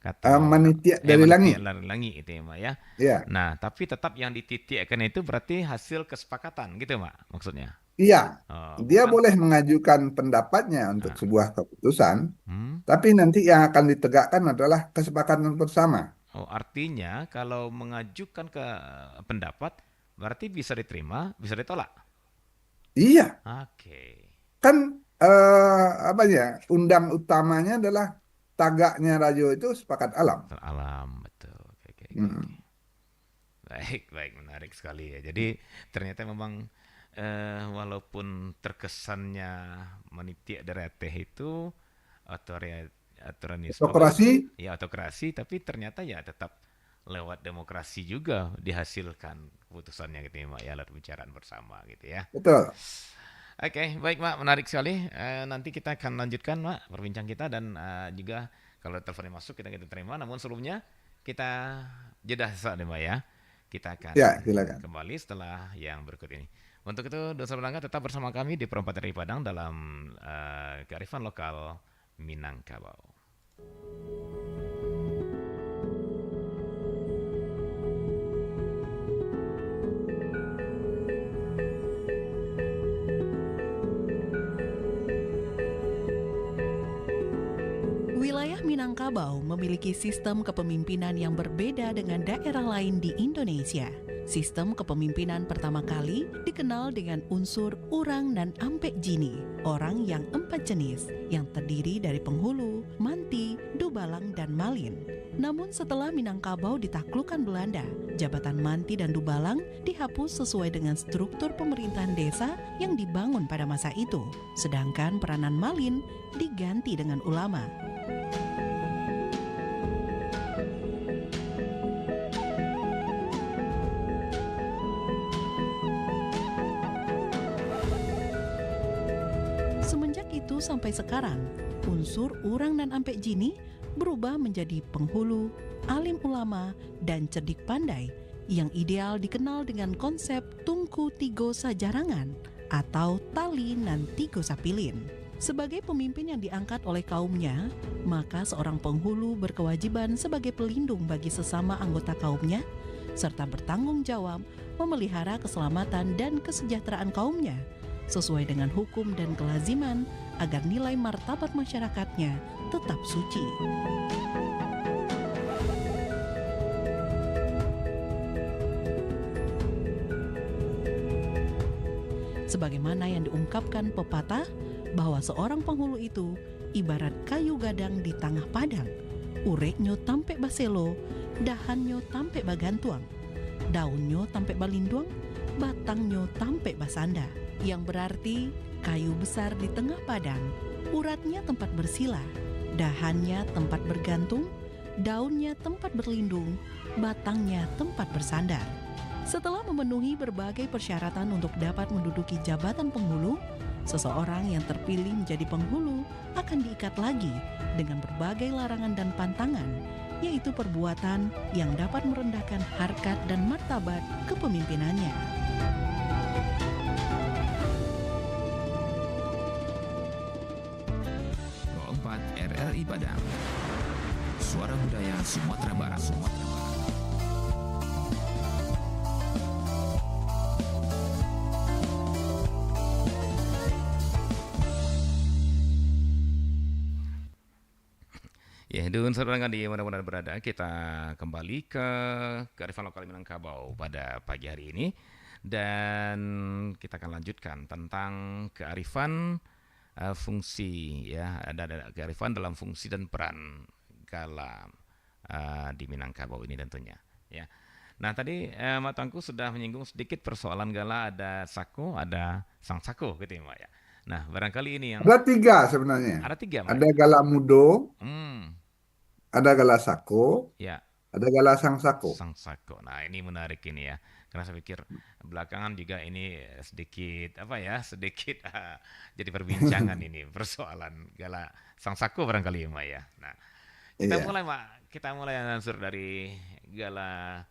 S1: Kata
S2: Manitia dari
S1: Manitia
S2: langit.
S1: Langi itu ya Mbak ya.
S2: Ya,
S1: Nah, tapi tetap yang dititikkan itu berarti hasil kesepakatan gitu Mbak maksudnya.
S2: iya.
S1: Oh,
S2: Dia
S1: bukan.
S2: boleh mengajukan pendapatnya untuk
S1: Ah,
S2: sebuah keputusan,
S1: hmm?
S2: tapi nanti yang akan ditegakkan adalah kesepakatan bersama.
S1: Oh, artinya kalau mengajukan ke pendapat berarti bisa diterima, bisa ditolak.
S2: Iya,
S1: Oke.
S2: kan apa ya? Undang utamanya adalah tagaknya Rajo itu sepakat alam.
S1: Alam betul. Oke, oke, oke, oke.
S2: Hmm.
S1: Baik, baik, menarik sekali ya. Jadi ternyata memang walaupun terkesannya menitik dereteh itu otoritarisme apa
S2: Autokrasi,
S1: ya autokrasi, tapi ternyata ya tetap lewat demokrasi juga dihasilkan keputusannya gitu ya Mak ya, lewat pembicaraan bersama gitu ya.
S2: betul.
S1: Oke, baik Mak, menarik sekali. Nanti kita akan lanjutkan Mak perbincang kita dan juga kalau teleponnya masuk kita terima. Namun sebelumnya kita jeda sesaat nih Mak ya. Kita akan
S2: Ya, silakan.
S1: kembali setelah yang berikut ini. Untuk itu, dosa berlangga tetap bersama kami di Perempat dari Padang dalam kearifan lokal Minangkabau.
S3: Wilayah Minangkabau memiliki sistem kepemimpinan yang berbeda dengan daerah lain di Indonesia. Sistem kepemimpinan pertama kali dikenal dengan unsur Urang dan Ampek Jini, orang yang 4 jenis, yang terdiri dari Penghulu, Manti, Dubalang, dan Malin. Namun setelah Minangkabau ditaklukkan Belanda, jabatan Manti dan Dubalang dihapus sesuai dengan struktur pemerintahan desa yang dibangun pada masa itu, sedangkan peranan Malin diganti dengan ulama. Semenjak itu sampai sekarang, unsur Urang dan Ampek Jini berubah menjadi penghulu, alim ulama, dan cerdik pandai yang ideal dikenal dengan konsep tungku tigo sajarangan atau tali nan tigo sapilin. Sebagai pemimpin yang diangkat oleh kaumnya, maka seorang penghulu berkewajiban sebagai pelindung bagi sesama anggota kaumnya, serta bertanggung jawab memelihara keselamatan dan kesejahteraan kaumnya, sesuai dengan hukum dan kelaziman agar nilai martabat masyarakatnya tetap suci. Sebagaimana yang diungkapkan pepatah bahwa seorang penghulu itu ibarat kayu gadang di tengah padang, ureknyo tampek baselo, dahannya tampek bagantuang, daunnya tampek balinduang, batangnya tampek basanda, yang berarti kayu besar di tengah padang, uratnya tempat bersila, dahannya tempat bergantung, daunnya tempat berlindung, batangnya tempat bersandar. Setelah memenuhi berbagai persyaratan untuk dapat menduduki jabatan penghulu, seseorang yang terpilih menjadi penghulu akan diikat lagi dengan berbagai larangan dan pantangan, yaitu perbuatan yang dapat merendahkan harkat dan martabat kepemimpinannya.
S4: RRI Padang, Suara Budaya Sumatera Barat.
S1: Ya, Dun Saudara di mana-mana berada, kita kembali ke kearifan lokal Minangkabau pada pagi hari ini dan kita akan lanjutkan tentang kearifan fungsi ya, ada kearifan dalam fungsi dan peran Gala di Minangkabau ini tentunya ya. Nah tadi Mak Tangku sudah menyinggung sedikit persoalan Gala, ada Sako, ada Sang Sako gitu ya Mak ya. Nah barangkali ini yang
S2: Ada 3 sebenarnya.
S1: ada 3 Mak.
S2: Ada Gala Mudo,
S1: Hmm,
S2: ada Gala Sako,
S1: ya.
S2: ada Gala Sang Sako.
S1: Sang Sako. Nah, ini menarik ini ya. Karena saya pikir belakangan juga ini sedikit apa ya, sedikit jadi perbincangan ini persoalan Gala Sang Sako barangkali ya, Mak ya. Nah, kita
S2: Iya.
S1: mulai Mak, kita mulai ansur dari Gala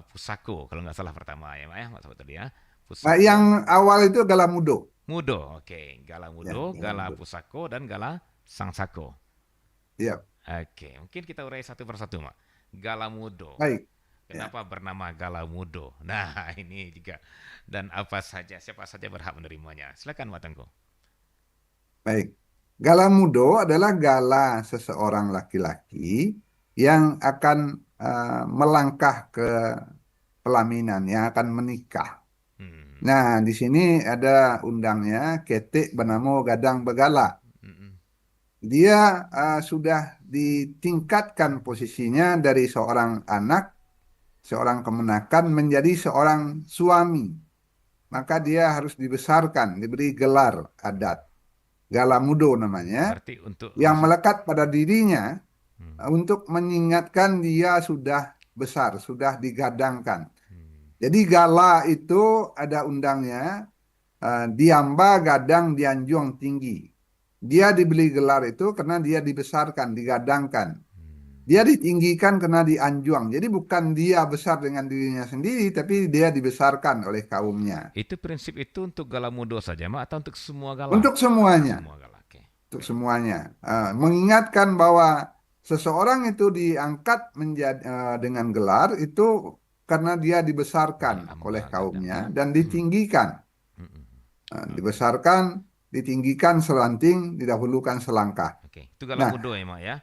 S1: Pusako kalau nggak salah pertama ya, Mak ya, Mak tadi ya.
S2: Nah,
S1: Pusako.
S2: yang awal itu Gala Mudo.
S1: Mudo, oke. Gala
S2: Ya,
S1: Mudo,
S2: Gala
S1: Gala
S2: Mudo.
S1: Pusako dan Gala Sang Sako.
S2: Iya,
S1: Oke, mungkin kita urai satu persatu, Mak. Gala Mudo.
S2: baik. Ya,
S1: Kenapa bernama Galamudo? Nah, ini juga. Dan apa saja, siapa saja berhak menerimanya. Silakan, Matengko.
S2: baik. Gala Mudo adalah gala seseorang laki-laki yang akan melangkah ke pelaminan, yang akan menikah.
S1: Hmm.
S2: Nah, di sini ada undangnya ketik bernama Gadang Begala.
S1: Mm-mm.
S2: Dia sudah ditingkatkan posisinya dari seorang anak, seorang kemenakan menjadi seorang suami. maka dia harus dibesarkan, diberi gelar adat. Galamudo namanya,
S1: Berarti untuk
S2: yang melekat pada dirinya
S1: Hmm.
S2: untuk mengingatkan dia sudah besar, sudah digadangkan.
S1: Hmm.
S2: Jadi gala itu ada undangnya, diamba gadang dianjung tinggi. Dia dibeli gelar itu karena dia dibesarkan, digadangkan.
S1: Hmm.
S2: Dia ditinggikan karena dianjung. Jadi bukan dia besar dengan dirinya sendiri, tapi dia dibesarkan oleh kaumnya.
S1: Itu prinsip itu untuk Galamudo saja, Mak, atau untuk semua gala?
S2: Untuk semuanya,
S1: Semua gala, oke.
S2: untuk semuanya. Mengingatkan bahwa seseorang itu diangkat menjadi dengan gelar itu karena dia dibesarkan
S1: Diamba
S2: oleh
S1: gadang ya.
S2: kaumnya dan ditinggikan.
S1: Hmm. Hmm.
S2: Dibesarkan, ditinggikan selanting, didahulukan selangkah.
S1: Oke, itu
S2: Nah,
S1: Galamudo ya, Mak ya.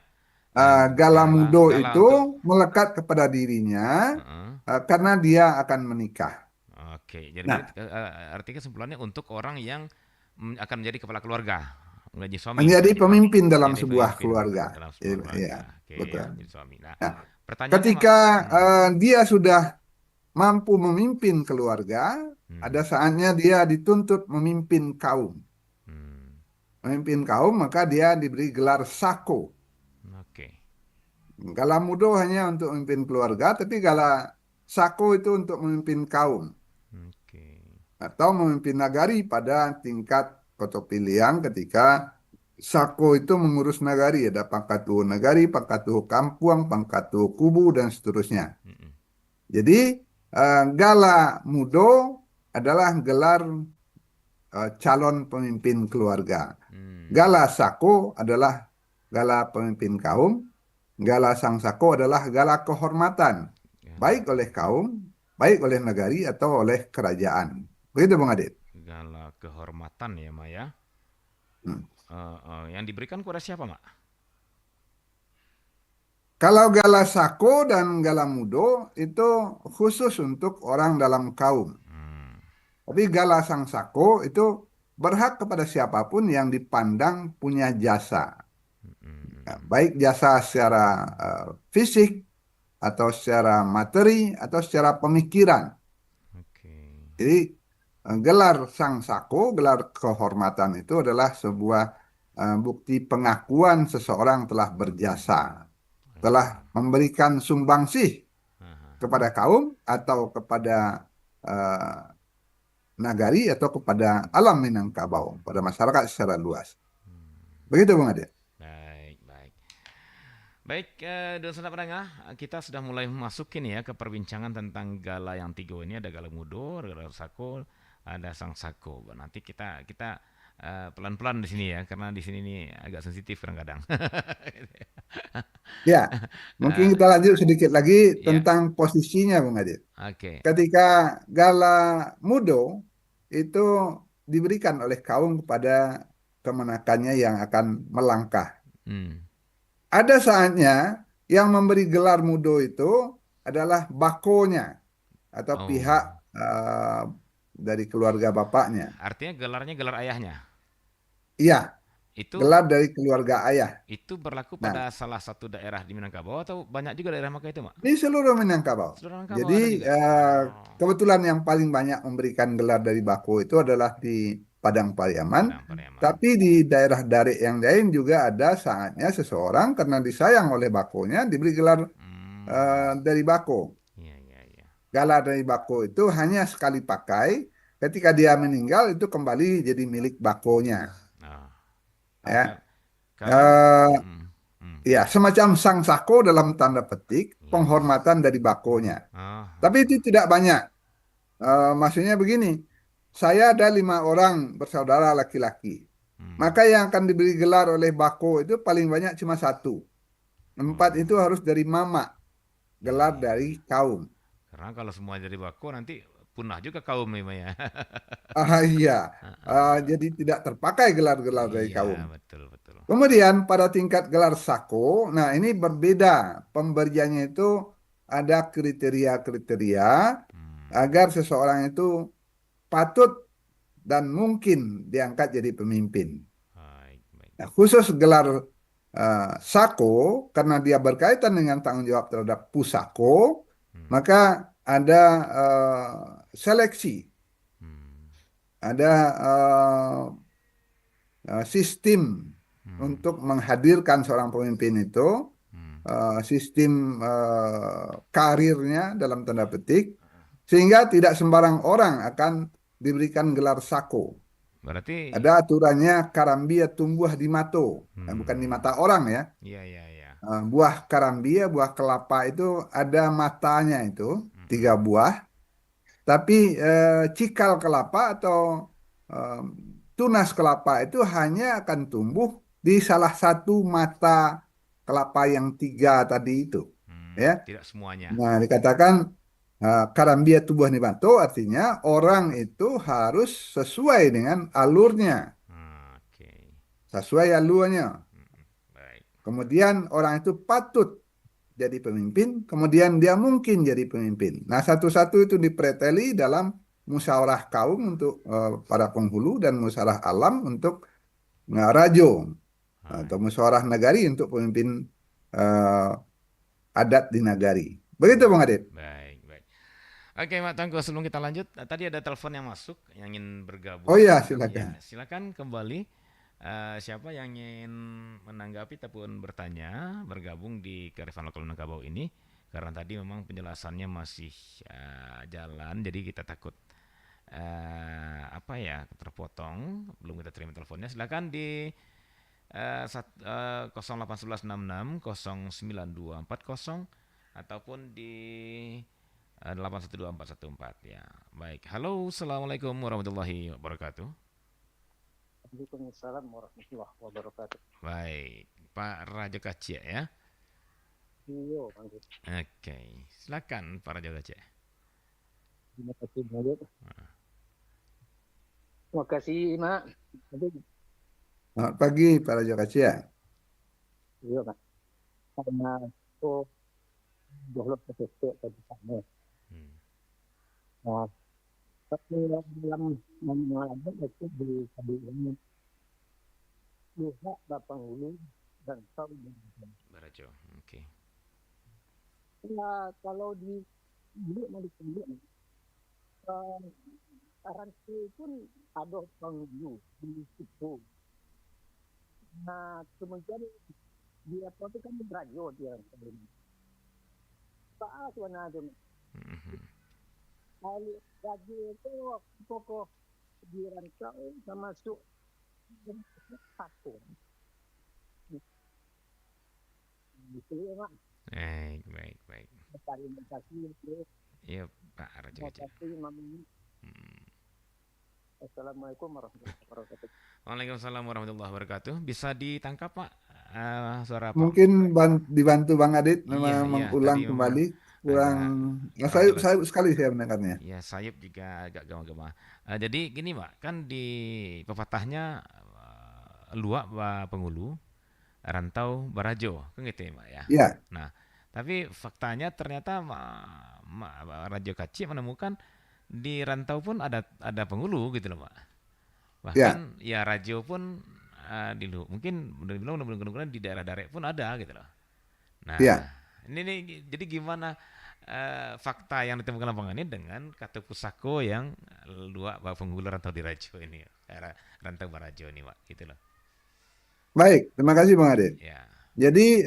S1: Nah,
S2: Galamudo
S1: gala
S2: itu
S1: untuk
S2: melekat kepada dirinya
S1: Heeh.
S2: karena dia akan menikah.
S1: Oke, jadi
S2: Nah,
S1: arti kesimpulannya untuk orang yang akan menjadi kepala keluarga, menjadi suami
S2: menjadi
S1: misalnya,
S2: pemimpin dalam
S1: jadi
S2: sebuah
S1: pemimpin
S2: keluarga.
S1: dalam sebuah keluarga.
S2: Ya,
S1: Oke,
S2: betul.
S1: jadi suami. Nah,
S2: Nah,
S1: pertanyaannya, Mak,
S2: ketika dia sudah mampu memimpin keluarga, ada
S1: hmm,
S2: saatnya dia dituntut memimpin kaum.
S1: hmm,
S2: Memimpin kaum, maka dia diberi gelar sako.
S1: oke,
S2: Galamudo hanya untuk memimpin keluarga, tapi Gala Sako itu untuk memimpin kaum
S1: oke,
S2: atau memimpin nagari pada tingkat kotopiliang ketika Sako itu mengurus nagari. Ada pangkatuh nagari, pangkatuh kampuang, pangkatuh kubu, dan seterusnya.
S1: mm-mm,
S2: Jadi Gala Mudo adalah gelar calon pemimpin keluarga.
S1: hmm,
S2: Gala Sako adalah gala pemimpin kaum. Gala Sang Sako adalah gala kehormatan, baik oleh kaum, baik oleh nagari, atau oleh kerajaan. Begitu, Bung Adit.
S1: gala kehormatan ya, Mak ya.
S2: Hmm.
S1: Yang diberikan kepada siapa, Mak?
S2: Kalau Gala Sako dan Gala Mudo itu khusus untuk orang dalam kaum.
S1: Hmm,
S2: Tapi Gala Sang Sako itu berhak kepada siapapun yang dipandang punya jasa.
S1: mm-mm,
S2: Baik jasa secara fisik, atau secara materi, atau secara pemikiran.
S1: oke,
S2: Jadi gelar Sang Sako, gelar kehormatan itu adalah sebuah bukti pengakuan seseorang telah berjasa, telah memberikan sumbangsih
S1: aha,
S2: kepada kaum atau kepada eh, nagari atau kepada alam Minangkabau, pada masyarakat secara luas. Begitu, Bung Ade.
S1: baik, baik. Baik, dan saudara pendengar, kita sudah mulai masukin ya ke perbincangan tentang gala yang tiga ini. Ada Gala Mudo, ada Gala Sako, ada Sang Sako. Nanti kita pelan-pelan di sini ya, karena di sini nih agak sensitif kadang-kadang.
S2: Ya, mungkin kita lanjut sedikit lagi
S1: Ya,
S2: tentang posisinya, Bung Ade.
S1: oke.
S2: Ketika Gala Mudo itu diberikan oleh kaum kepada kemenakannya yang akan melangkah.
S1: Hmm.
S2: Ada saatnya yang memberi gelar Mudo itu adalah bakonya atau pihak
S1: Oh,
S2: dari keluarga bapaknya.
S1: artinya gelarnya gelar ayahnya.
S2: Iya,
S1: Itu
S2: gelar dari keluarga ayah.
S1: itu berlaku
S2: Nah,
S1: pada salah satu daerah di Minangkabau atau banyak juga daerah Maka itu, Mak?
S2: di seluruh Minangkabau.
S1: Seluruh Minangkabau ada
S2: Jadi
S1: juga. Oh,
S2: kebetulan yang paling banyak memberikan gelar dari bako itu adalah di Padang Pariaman.
S1: Padang Pariaman.
S2: Tapi di daerah Darik yang lain juga ada saatnya seseorang karena disayang oleh bakonya diberi gelar
S1: Hmm.
S2: dari bako.
S1: Iya, iya, iya.
S2: Gelar dari bako itu hanya sekali pakai. Ketika dia meninggal itu kembali jadi milik bakonya.
S1: Nah,
S2: Ya,
S1: kalau
S2: Eh,
S1: mm, mm,
S2: ya semacam sang sako dalam tanda petik
S1: iya, iya.
S2: penghormatan dari bakonya.
S1: Ah,
S2: Tapi itu tidak banyak. Maksudnya begini, saya ada 5 orang bersaudara laki-laki.
S1: mm,
S2: Maka yang akan diberi gelar oleh bako itu paling banyak cuma 1. 4 itu
S1: oh,
S2: harus dari mama,
S1: iya,
S2: gelar
S1: iya.
S2: dari kaum.
S1: Karena kalau semua jadi bako nanti punah juga kaum memang ya.
S2: Iya,
S1: Ah, ah.
S2: jadi tidak terpakai gelar-gelar dari
S1: Iya,
S2: kaum.
S1: betul, betul.
S2: Kemudian pada tingkat gelar sako, nah ini berbeda. Pemberiannya itu ada kriteria-kriteria
S1: Hmm,
S2: agar seseorang itu patut dan mungkin diangkat jadi pemimpin.
S1: baik, baik.
S2: Nah, khusus gelar Sako, karena dia berkaitan dengan tanggung jawab terhadap Pusako,
S1: Hmm,
S2: maka ada seleksi.
S1: hmm.
S2: ada sistem
S1: Hmm.
S2: untuk menghadirkan seorang pemimpin itu,
S1: Hmm.
S2: sistem karirnya dalam tanda petik, sehingga tidak sembarang orang akan diberikan gelar sako.
S1: Berarti,
S2: Ada aturannya karambia tumbuh di mato, bukan di
S1: hmm,
S2: mata orang ya.
S1: iya iya iya.
S2: Buah karambia, buah kelapa itu ada matanya itu,
S1: Mm-mm.
S2: 3 buah. Tapi cikal kelapa atau eh, tunas kelapa itu hanya akan tumbuh di salah satu mata kelapa yang 3 tadi itu. Ya,
S1: Tidak semuanya.
S2: nah dikatakan karambia tubuh nibato artinya orang itu harus sesuai dengan alurnya,
S1: Oke.
S2: sesuai alurnya.
S1: Mm-mm. Baik.
S2: Kemudian orang itu patut jadi pemimpin, kemudian dia mungkin jadi pemimpin. Nah, satu-satu itu dipreteli dalam musyawarah kaum untuk para penghulu dan musyawarah alam untuk rajo
S1: Hai.
S2: atau musyawarah nagari untuk pemimpin eh, adat di nagari. Begitu, Bang Adit.
S1: Baik, baik. Oke, Mak Tangguh, sebelum kita lanjut, tadi ada telepon yang masuk yang ingin
S2: Oh
S1: bergabung.
S2: ya,
S1: Ya,
S2: silakan.
S1: silakan kembali. Siapa yang ingin menanggapi ataupun bertanya, bergabung di Kearifan Lokal Minangkabau ini, karena tadi memang penjelasannya masih jalan, jadi kita takut apa ya terpotong. Belum kita terima teleponnya. Silakan di 0811660924 ataupun di 812-414 ya. Baik. Halo, Assalamualaikum warahmatullahi wabarakatuh.
S5: Waalaikumsalam warahmatullahi wabarakatuh.
S1: Baik, Pak Raja Kacia ya.
S5: Iya, Bang.
S1: Oke, silakan Pak Raja Kacia.
S5: Terima kasih banyak. Terima kasih, Mak. Jadi,
S2: Selamat pagi, para Jokacia.
S5: iya, Pak. Karena itu dahulu PSP tadi sana.
S1: Hmm.
S5: Nah, tapi dalam mengalami itu di tadi ini dua Bapak Hulu dan Tom.
S1: Barajo, oke.
S5: Ya, kalau di dulu mau ditunjuk, Ranti pun ada penghulu di situ. Nah, kemudian dia itu kan berajo dia sebelum. Pak warna itu.
S1: Mhm.
S5: Kalau berajo itu pokok dirancang termasuk satu. Gitu ya, Mak.
S1: Baik, baik, baik.
S5: Terima kasih.
S1: Iya, Pak Raja
S5: Terima
S1: Kacia.
S5: kasih, Mami.
S1: Hmm.
S5: Assalamualaikum warahmatullahi wabarakatuh.
S1: Waalaikumsalam warahmatullahi wabarakatuh. Bisa ditangkap, Pak? Suara Pak?
S2: Mungkin dibantu Bang Adit
S1: Iya, iya.
S2: mengulang
S1: Tadi memang
S2: kembali. Kurang,
S1: agak kurang
S2: sayup,
S1: jelas.
S2: sayup sekali saya mendengarnya.
S1: Ya, sayap juga agak gema-gema. Jadi gini, Pak, kan di pepatahnya luak ba pengulu, rantau barajo, kan gitu ya, Pak ya.
S2: Ya,
S1: Nah, tapi faktanya ternyata Rajo Kacip menemukan di rantau pun ada pengulu gitu loh, Pak.
S2: ya,
S1: Bahkan ya Rajo pun mungkin udah bilang mudah-mudahan di daerah-daerah pun ada gitu loh. Nah,
S2: ya.
S1: ini nih, jadi gimana fakta yang ditemukan lapangan ini dengan kata pusako yang dua penggulu rantau di Rajo ini, rantau Barajo ini, Pak, gitu loh.
S2: Baik, terima kasih Bang Adit.
S1: Ya.
S2: Jadi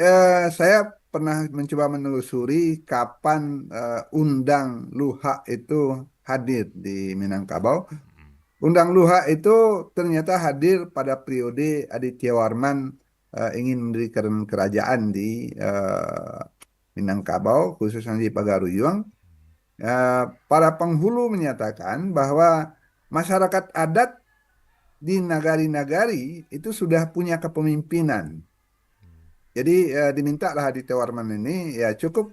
S2: saya pernah mencoba menelusuri kapan undang Luhak itu hadir di Minangkabau.
S1: Mm,
S2: Undang Luhak itu ternyata hadir pada periode Aditya Warman ingin mendirikan kerajaan di Minangkabau, khususnya di Pagaruyung. Para penghulu menyatakan bahwa masyarakat adat di nagari-nagari itu sudah punya kepemimpinan. Jadi dimintalah di Tewarman ini ya cukup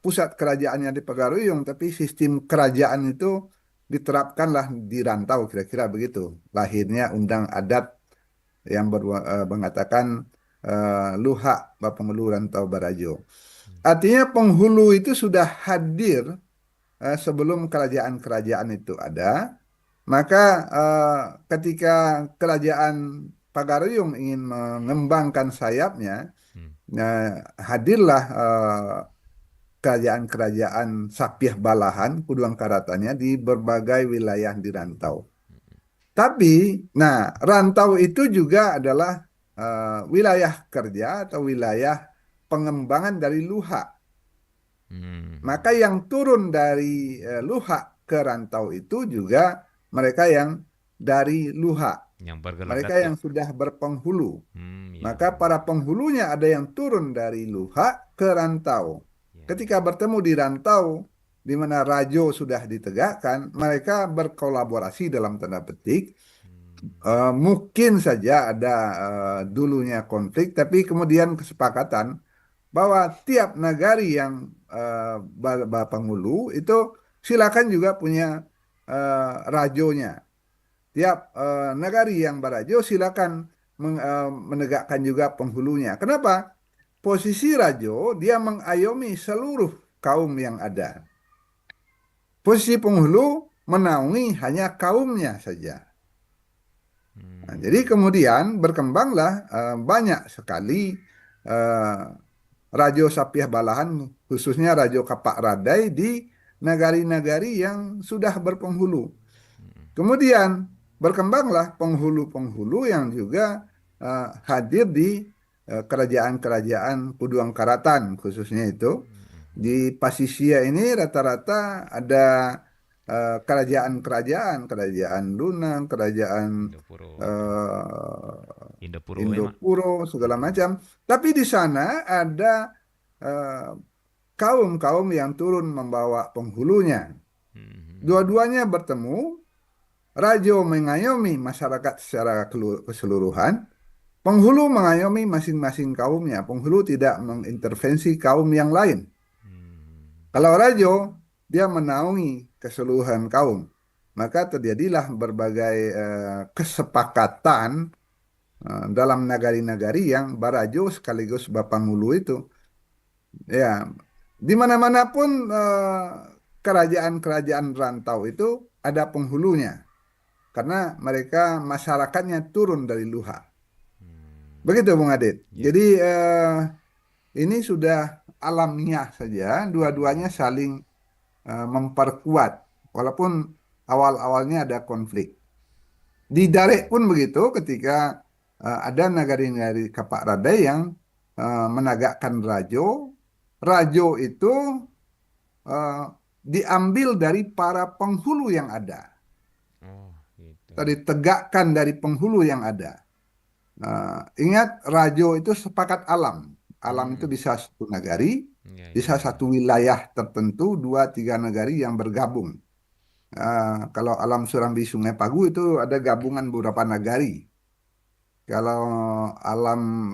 S2: pusat kerajaannya di Pagaruyung, tapi sistem kerajaan itu diterapkanlah di rantau kira-kira begitu. Lahirnya undang adat yang mengatakan Luhak Bapangulu Rantau Barajo. Artinya penghulu itu sudah hadir sebelum kerajaan-kerajaan itu ada. Maka ketika kerajaan Pagaruyung ingin mengembangkan sayapnya,
S1: mm,
S2: hadirlah kerajaan-kerajaan Sapiah Balahan, Kuduang Karatannya di berbagai wilayah di rantau. Tapi, nah, rantau itu juga adalah wilayah kerja atau wilayah pengembangan dari luha. Maka yang turun dari luha ke rantau itu juga mereka yang dari luha,
S1: Yang
S2: mereka
S1: bergelagat ya.
S2: yang sudah berpenghulu.
S1: Ya.
S2: Maka para penghulunya ada yang turun dari luha ke rantau.
S1: Ya.
S2: Ketika bertemu di rantau, di mana rajo sudah ditegakkan, mereka berkolaborasi dalam tanda petik. Mungkin saja ada dulunya konflik, tapi kemudian kesepakatan bahwa tiap nagari yang berpenghulu itu silakan juga punya rajonya. Tiap nagari yang berajo silakan menegakkan juga penghulunya. Kenapa? Posisi rajo dia mengayomi seluruh kaum yang ada. Posisi penghulu menaungi hanya kaumnya saja. Nah, jadi kemudian berkembanglah banyak sekali rajo Sapiah Balahan, khususnya rajo Kapak Radai di nagari-nagari yang sudah berpenghulu. Kemudian berkembanglah penghulu-penghulu yang juga hadir di kerajaan-kerajaan Kuduang Karatan, khususnya itu. Di Pasisia ini rata-rata ada kerajaan Lunang, kerajaan Indopuro, segala macam. Tapi di sana ada kaum-kaum yang turun membawa penghulunya. Dua-duanya bertemu, rajo mengayomi masyarakat secara keseluruhan, penghulu mengayomi masing-masing kaumnya. Penghulu tidak mengintervensi kaum yang lain. Kalau rajo, dia menaungi keseluruhan kaum. Maka terjadilah berbagai kesepakatan dalam nagari-nagari yang barajo sekaligus bapanghulu itu. Ya, di mana-mana pun kerajaan-kerajaan rantau itu ada penghulunya. Karena mereka masyarakatnya turun dari luha. Begitu Bung Adit. Jadi ini sudah alamiah saja, dua-duanya saling memperkuat, walaupun awal-awalnya ada konflik. Di Darek pun begitu, ketika ada nagari-nagari Kapak Radai yang menegakkan rajo, rajo itu diambil dari para penghulu yang ada. Ditegakkan dari penghulu yang ada. Ingat, rajo itu sepakat alam. Alam itu bisa satu nagari, bisa satu wilayah tertentu, 2-3 nagari yang bergabung. Kalau alam Surambi Sungai Pagu itu ada gabungan beberapa nagari. Kalau alam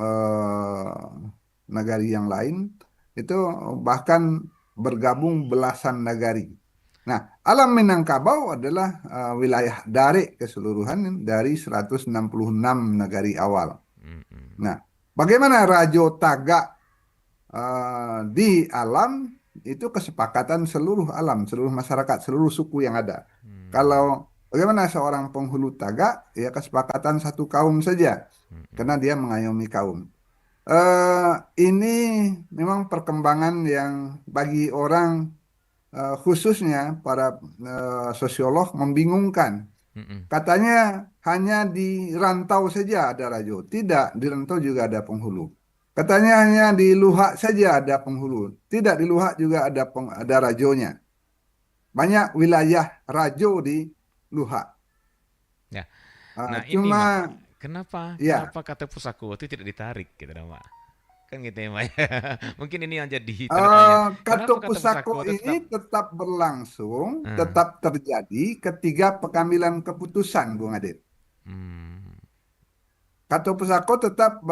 S2: nagari yang lain itu bahkan bergabung belasan nagari. Nah, alam Minangkabau adalah wilayah Darek keseluruhan dari 166 nagari awal. Nah, bagaimana rajo tagak di alam itu kesepakatan seluruh alam, seluruh masyarakat, seluruh suku yang ada. Kalau bagaimana seorang penghulu tagak, ya kesepakatan satu kaum saja, karena dia mengayomi kaum. Ini memang perkembangan yang bagi orang khususnya para sosiolog membingungkan. Katanya hanya di rantau saja ada rajo. Tidak, di rantau juga ada penghulu. Katanya hanya di luhak saja ada penghulu. Tidak, di luhak juga ada rajonya. Banyak wilayah rajo di luhak.
S1: Ya. Nah, ini
S2: cuma
S1: Mak, kenapa kata Pusako itu tidak ditarik gitu Mak? Kan gitu ya Mak. Mungkin ini yang jadi tanda tanya.
S2: Kata Pusako ini tetap berlangsung, tetap terjadi ketika pengambilan keputusan, Bung Adit. Kata Pusako tetap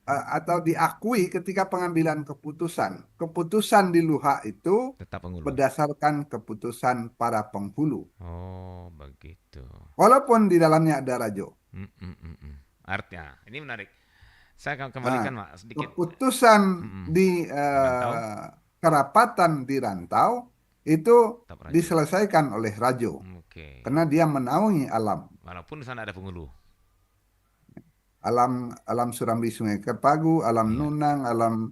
S2: atau diakui ketika pengambilan keputusan. Keputusan di luhak itu
S1: tetap penghulu,
S2: berdasarkan keputusan para penghulu.
S1: Oh, begitu.
S2: Walaupun di dalamnya ada rajo.
S1: Artinya, ini menarik. Saya akan kembalikan Mak sedikit.
S2: Keputusan di kerapatan di rantau itu diselesaikan oleh rajo. Karena dia menaungi alam.
S1: Walaupun di sana ada penghulu.
S2: Alam Surambi Sungai Pagu, alam Nunang, alam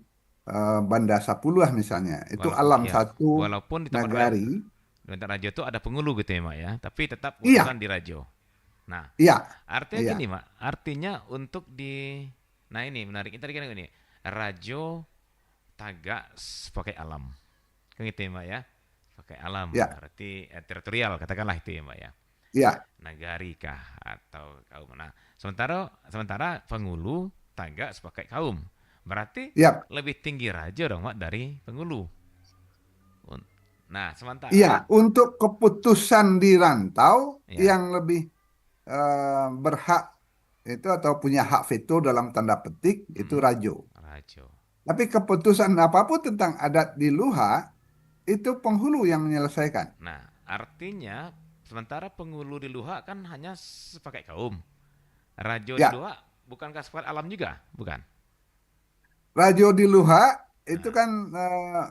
S2: Banda Sapuluh misalnya. Itu
S1: Wala
S2: alam
S1: ya,
S2: satu
S1: walaupun
S2: nagari.
S1: di tempat rajo itu ada penghulu gitu ya, Mak ya, tapi tetap
S2: Iya,
S1: keputusan di rajo. Nah,
S2: iya,
S1: artinya
S2: iya,
S1: gini, Mak. Artinya untuk nah ini menarik. Tadi kan gini, rajo tagak sebagai alam. Kan gitu ya, Mak ya. Pakai alam,
S2: iya,
S1: berarti teritorial katakanlah itu ya, Mak ya.
S2: iya,
S1: Nagari kah atau kaum. Nah, sementara sementara penghulu tagak sebagai kaum. Berarti
S2: iya,
S1: lebih tinggi rajo dong, Mak, dari penghulu. Nah,
S2: iya.
S1: sementara
S2: Untuk keputusan di rantau
S1: ya,
S2: yang lebih berhak itu atau punya hak veto dalam tanda petik itu rajo.
S1: rajo.
S2: Tapi keputusan apapun tentang adat di Luha itu penghulu yang menyelesaikan.
S1: Nah, artinya sementara penghulu di Luhak kan hanya sebagai kaum. Rajo di
S2: Ya,
S1: Luhak bukankah sebagai alam juga? Bukan.
S2: rajo di Luha itu
S1: Nah,
S2: kan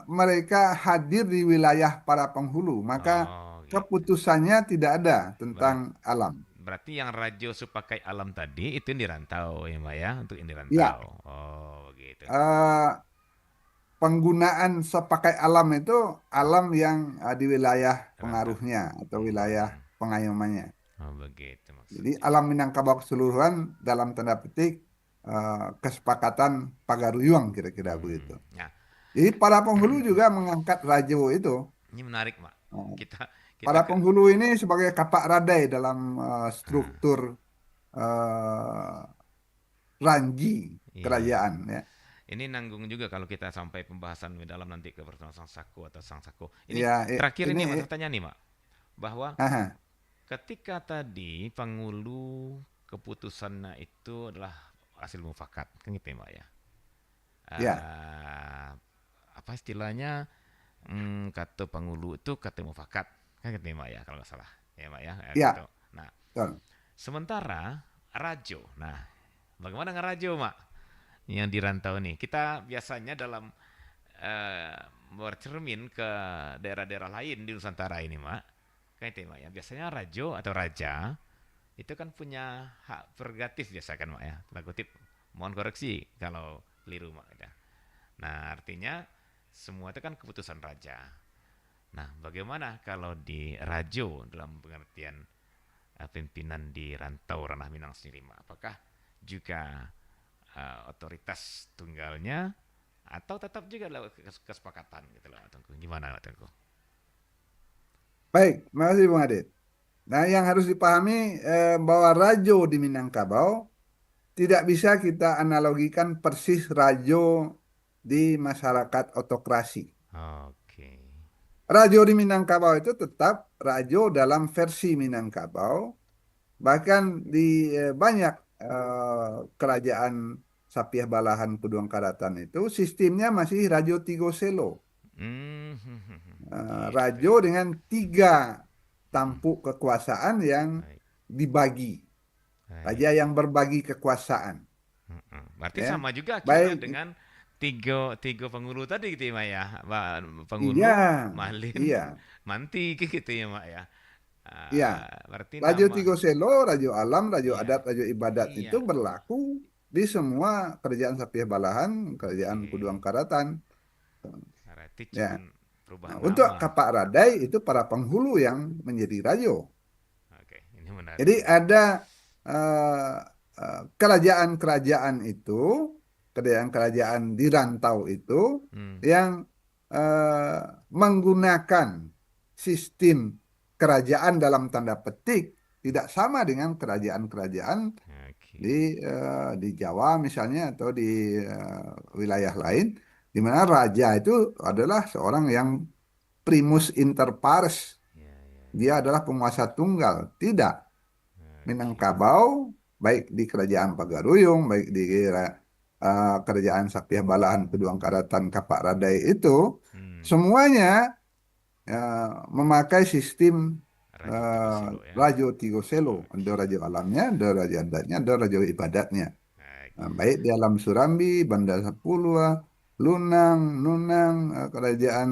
S2: mereka hadir di wilayah para penghulu, maka
S1: oh gitu.
S2: keputusannya tidak ada tentang
S1: Berat,
S2: alam.
S1: berarti yang rajo sebagai alam tadi itu yang dirantau ya, Mbak ya, untuk yang dirantau.
S2: Ya,
S1: Oh, gitu.
S2: eh, penggunaan sepakai alam itu alam yang di wilayah
S1: Rantau.
S2: pengaruhnya atau wilayah
S1: Hmm.
S2: pengayomannya.
S1: Oh, begitu
S2: Jadi
S1: maksudnya.
S2: alam Minangkabau keseluruhan dalam tanda petik kesepakatan Pagaruyung kira-kira begitu.
S1: Nah,
S2: Jadi para penghulu juga mengangkat rajo itu.
S1: ini menarik, Mbak.
S2: Nah,
S1: Kita kita
S2: para
S1: ke
S2: penghulu ini sebagai kapak radai dalam
S1: ah,
S2: struktur eh, ranji
S1: iya, iya.
S2: kerajaan ya.
S1: Ini nanggung juga kalau kita sampai pembahasan di dalam nanti ke pertemuan Sang Sako atau Sang Sako. Ini
S2: Ya,
S1: terakhir
S2: ini
S1: ini Mas tanya nih, Mak, bahwa
S2: aha,
S1: ketika tadi Pangulu keputusannya itu adalah hasil mufakat, kan gitu ya, Mak ya.
S2: ya,
S1: Apa istilahnya? Kata Pangulu itu kata mufakat, kan gitu ya, Mak ya, kalau nggak salah. Ya, Mak ya, gitu.
S2: ya,
S1: Nah,
S2: betul.
S1: sementara Rajo. Nah, bagaimana dengan Rajo, Mak? Yang di rantau nih. Kita biasanya dalam eh, bercermin ke daerah-daerah lain di Nusantara ini, Mak. Kan itu, Mak ya. Biasanya rajo atau raja itu kan punya hak prerogatif biasa kan, Mak ya. Tanda kutip, mohon koreksi kalau keliru, Mak ya. Nah, artinya semua itu kan keputusan raja. Nah, bagaimana kalau di rajo dalam pengertian pimpinan di rantau ranah Minang sendiri, Mak? Apakah juga otoritas tunggalnya atau tetap juga lewat kesepakatan gitu loh, Tengku? Gimana, Tengku?
S2: Baik, terima kasih Bung Adit. Nah, yang harus dipahami bahwa rajo di Minangkabau tidak bisa kita analogikan persis rajo di masyarakat otokrasi.
S1: Oke.
S2: Rajo di Minangkabau itu tetap rajo dalam versi Minangkabau. Bahkan di banyak kerajaan Sapiah Balahan Kuduang Karatan itu sistemnya masih rajo tigo selo.
S1: Hmm, gitu
S2: Rajo
S1: ya.
S2: dengan tiga
S1: Mm-mm.
S2: tampuk kekuasaan yang
S1: Baik,
S2: dibagi.
S1: baik.
S2: Raja yang berbagi kekuasaan.
S1: Mm-mm. Berarti
S2: Ya,
S1: sama juga akhirnya
S2: baik.
S1: dengan tiga tiga penghulu tadi gitu ya, Mak ya.
S2: Iya,
S1: Penghulu, Malin,
S2: iya,
S1: Manti gitu ya, Mak ya.
S2: iya.
S1: Berarti
S2: Rajo
S1: nama,
S2: tigo selo, rajo alam, rajo
S1: iya,
S2: adat, rajo ibadat itu
S1: iya,
S2: berlaku di semua kerajaan Sapiah Balahan, kerajaan Kuduang
S1: oke.
S2: Karatan.
S1: Berarti
S2: Ya.
S1: cuman
S2: Nah,
S1: perubahan
S2: untuk
S1: nama.
S2: kapak radai itu para penghulu yang menjadi rajo.
S1: Oke, ini menarik
S2: Jadi
S1: ini.
S2: ada eh, kerajaan-kerajaan itu, kerajaan-kerajaan di rantau itu
S1: Hmm,
S2: yang eh, menggunakan sistem kerajaan dalam tanda petik tidak sama dengan kerajaan-kerajaan
S1: oke.
S2: di Jawa misalnya atau di wilayah lain, di mana raja itu adalah seorang yang primus inter pares.
S1: Ya, ya,
S2: Dia
S1: ya.
S2: adalah penguasa tunggal. Tidak.
S1: Oke.
S2: Minangkabau, baik di Kerajaan Pagaruyung, baik di Kerajaan Sapiah Balahan Peduang Karatan Kapak Radai itu,
S1: Hmm,
S2: semuanya memakai sistem
S1: Rajo Tigo
S2: eh,
S1: Silo ya.
S2: Rajo Tigo Selo. Ada
S1: Oke.
S2: Rajo Alamnya, ada Rajo Adatnya, ada Rajo Ibadatnya.
S1: Oke.
S2: Baik di Alam Surambi, Banda Sapulwa, Lunang, Nunang, Kerajaan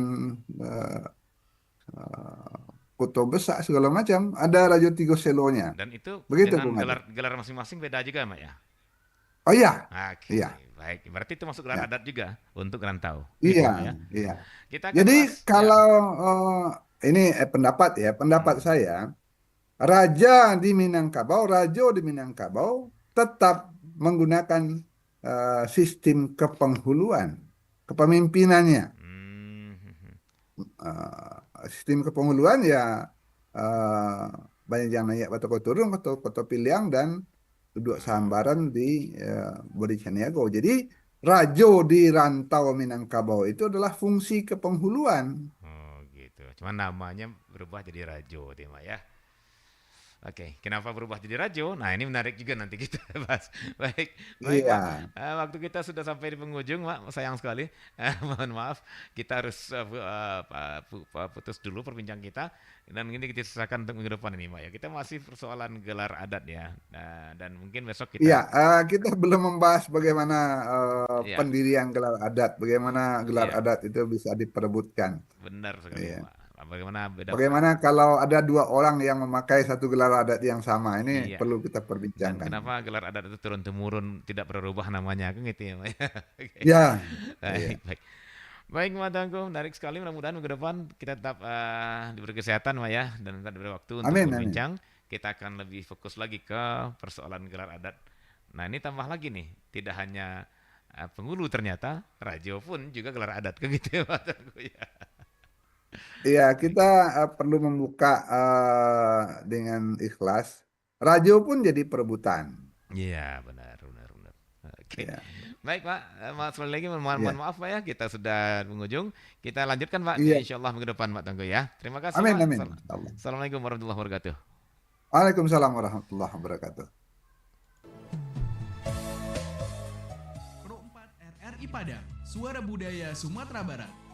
S2: eh, Kuto Besak segala macam ada
S1: Hmm.
S2: Rajo Tigo Selonya.
S1: Dan itu
S2: Begitu
S1: dengan
S2: Bung Ade.
S1: gelar gelar masing-masing beda juga, Mak ya.
S2: Oh iya,
S1: Oke,
S2: iya,
S1: baik. Berarti itu masuk gelar
S2: ya,
S1: adat juga untuk rantau, gitu
S2: iya,
S1: Pak ya.
S2: iya.
S1: Kita akan
S2: Jadi
S1: bahas, ya.
S2: kalau ini pendapat ya, pendapat
S1: Hmm.
S2: saya, Rajo di Minangkabau tetap menggunakan sistem kepenghuluan, kepemimpinannya.
S1: Hmm.
S2: Sistem kepenghuluan ya eh, banyak yang naik Batu Koturung atau Kota Piliang dan duduk sambaran di Bodi Caniago. Jadi Rajo di rantau Minangkabau itu adalah fungsi kepenghuluan.
S1: Oh gitu. Cuman namanya berubah jadi Rajo, Tema ya. Oke, kenapa berubah jadi Rajo? Nah, ini menarik juga nanti kita bahas. Baik, baik Pak.
S2: Iya,
S1: Waktu kita sudah sampai di penghujung, Pak. Sayang sekali. Mohon maaf, kita harus putus dulu perbincangan kita. Dan ini kita sisakan untuk minggu depan ini, Pak ya. Kita masih persoalan gelar adat ya. Nah, dan mungkin besok
S2: iya.
S1: kita,
S2: Kita belum membahas bagaimana
S1: ya,
S2: pendirian gelar adat, bagaimana gelar
S1: iya,
S2: adat itu bisa diperebutkan.
S1: benar sekali,
S2: Iya.
S1: Pak. Bagaimana beda?
S2: Bagaimana kalau ada dua orang yang memakai satu gelar adat yang sama? Ini
S1: Iya.
S2: perlu kita
S1: Dan
S2: perbincangkan.
S1: kenapa gelar adat itu turun temurun tidak pernah berubah namanya kan gitu ya, Pak ya. Oke.
S2: Ya, iya.
S1: Baik, baik. Baik, Mas Tangguh, menarik sekali. Mudah-mudahan minggu depan kita tetap diberi kesehatan, Pak ya, dan tetap diberi waktu untuk
S2: Amin, amin.
S1: berbincang. Kita akan lebih fokus lagi ke persoalan gelar adat. Nah, ini tambah lagi nih, tidak hanya penghulu ternyata, Rajo pun juga gelar adat, kan gitu ya, Mas Tangguh ya.
S2: Iya,
S1: Baik.
S2: kita perlu membuka dengan ikhlas. Rajo pun jadi perebutan.
S1: Iya, benar, benar, benar. Oke.
S2: Ya,
S1: Baik, Pak. Maaf sekali lagi, mohon
S2: iya,
S1: maaf, Pak ya. Kita sudah menghujung. Kita lanjutkan, Pak.
S2: iya.
S1: Insya Allah minggu depan, Pak Tangguh ya. Terima kasih,
S2: Amin,
S1: Pak.
S2: amin. Insyaallah.
S1: Assalamualaikum warahmatullahi wabarakatuh.
S2: Waalaikumsalam warahmatullahi wabarakatuh.
S6: Pro 4 RRI Padang, Suara Budaya Sumatera Barat.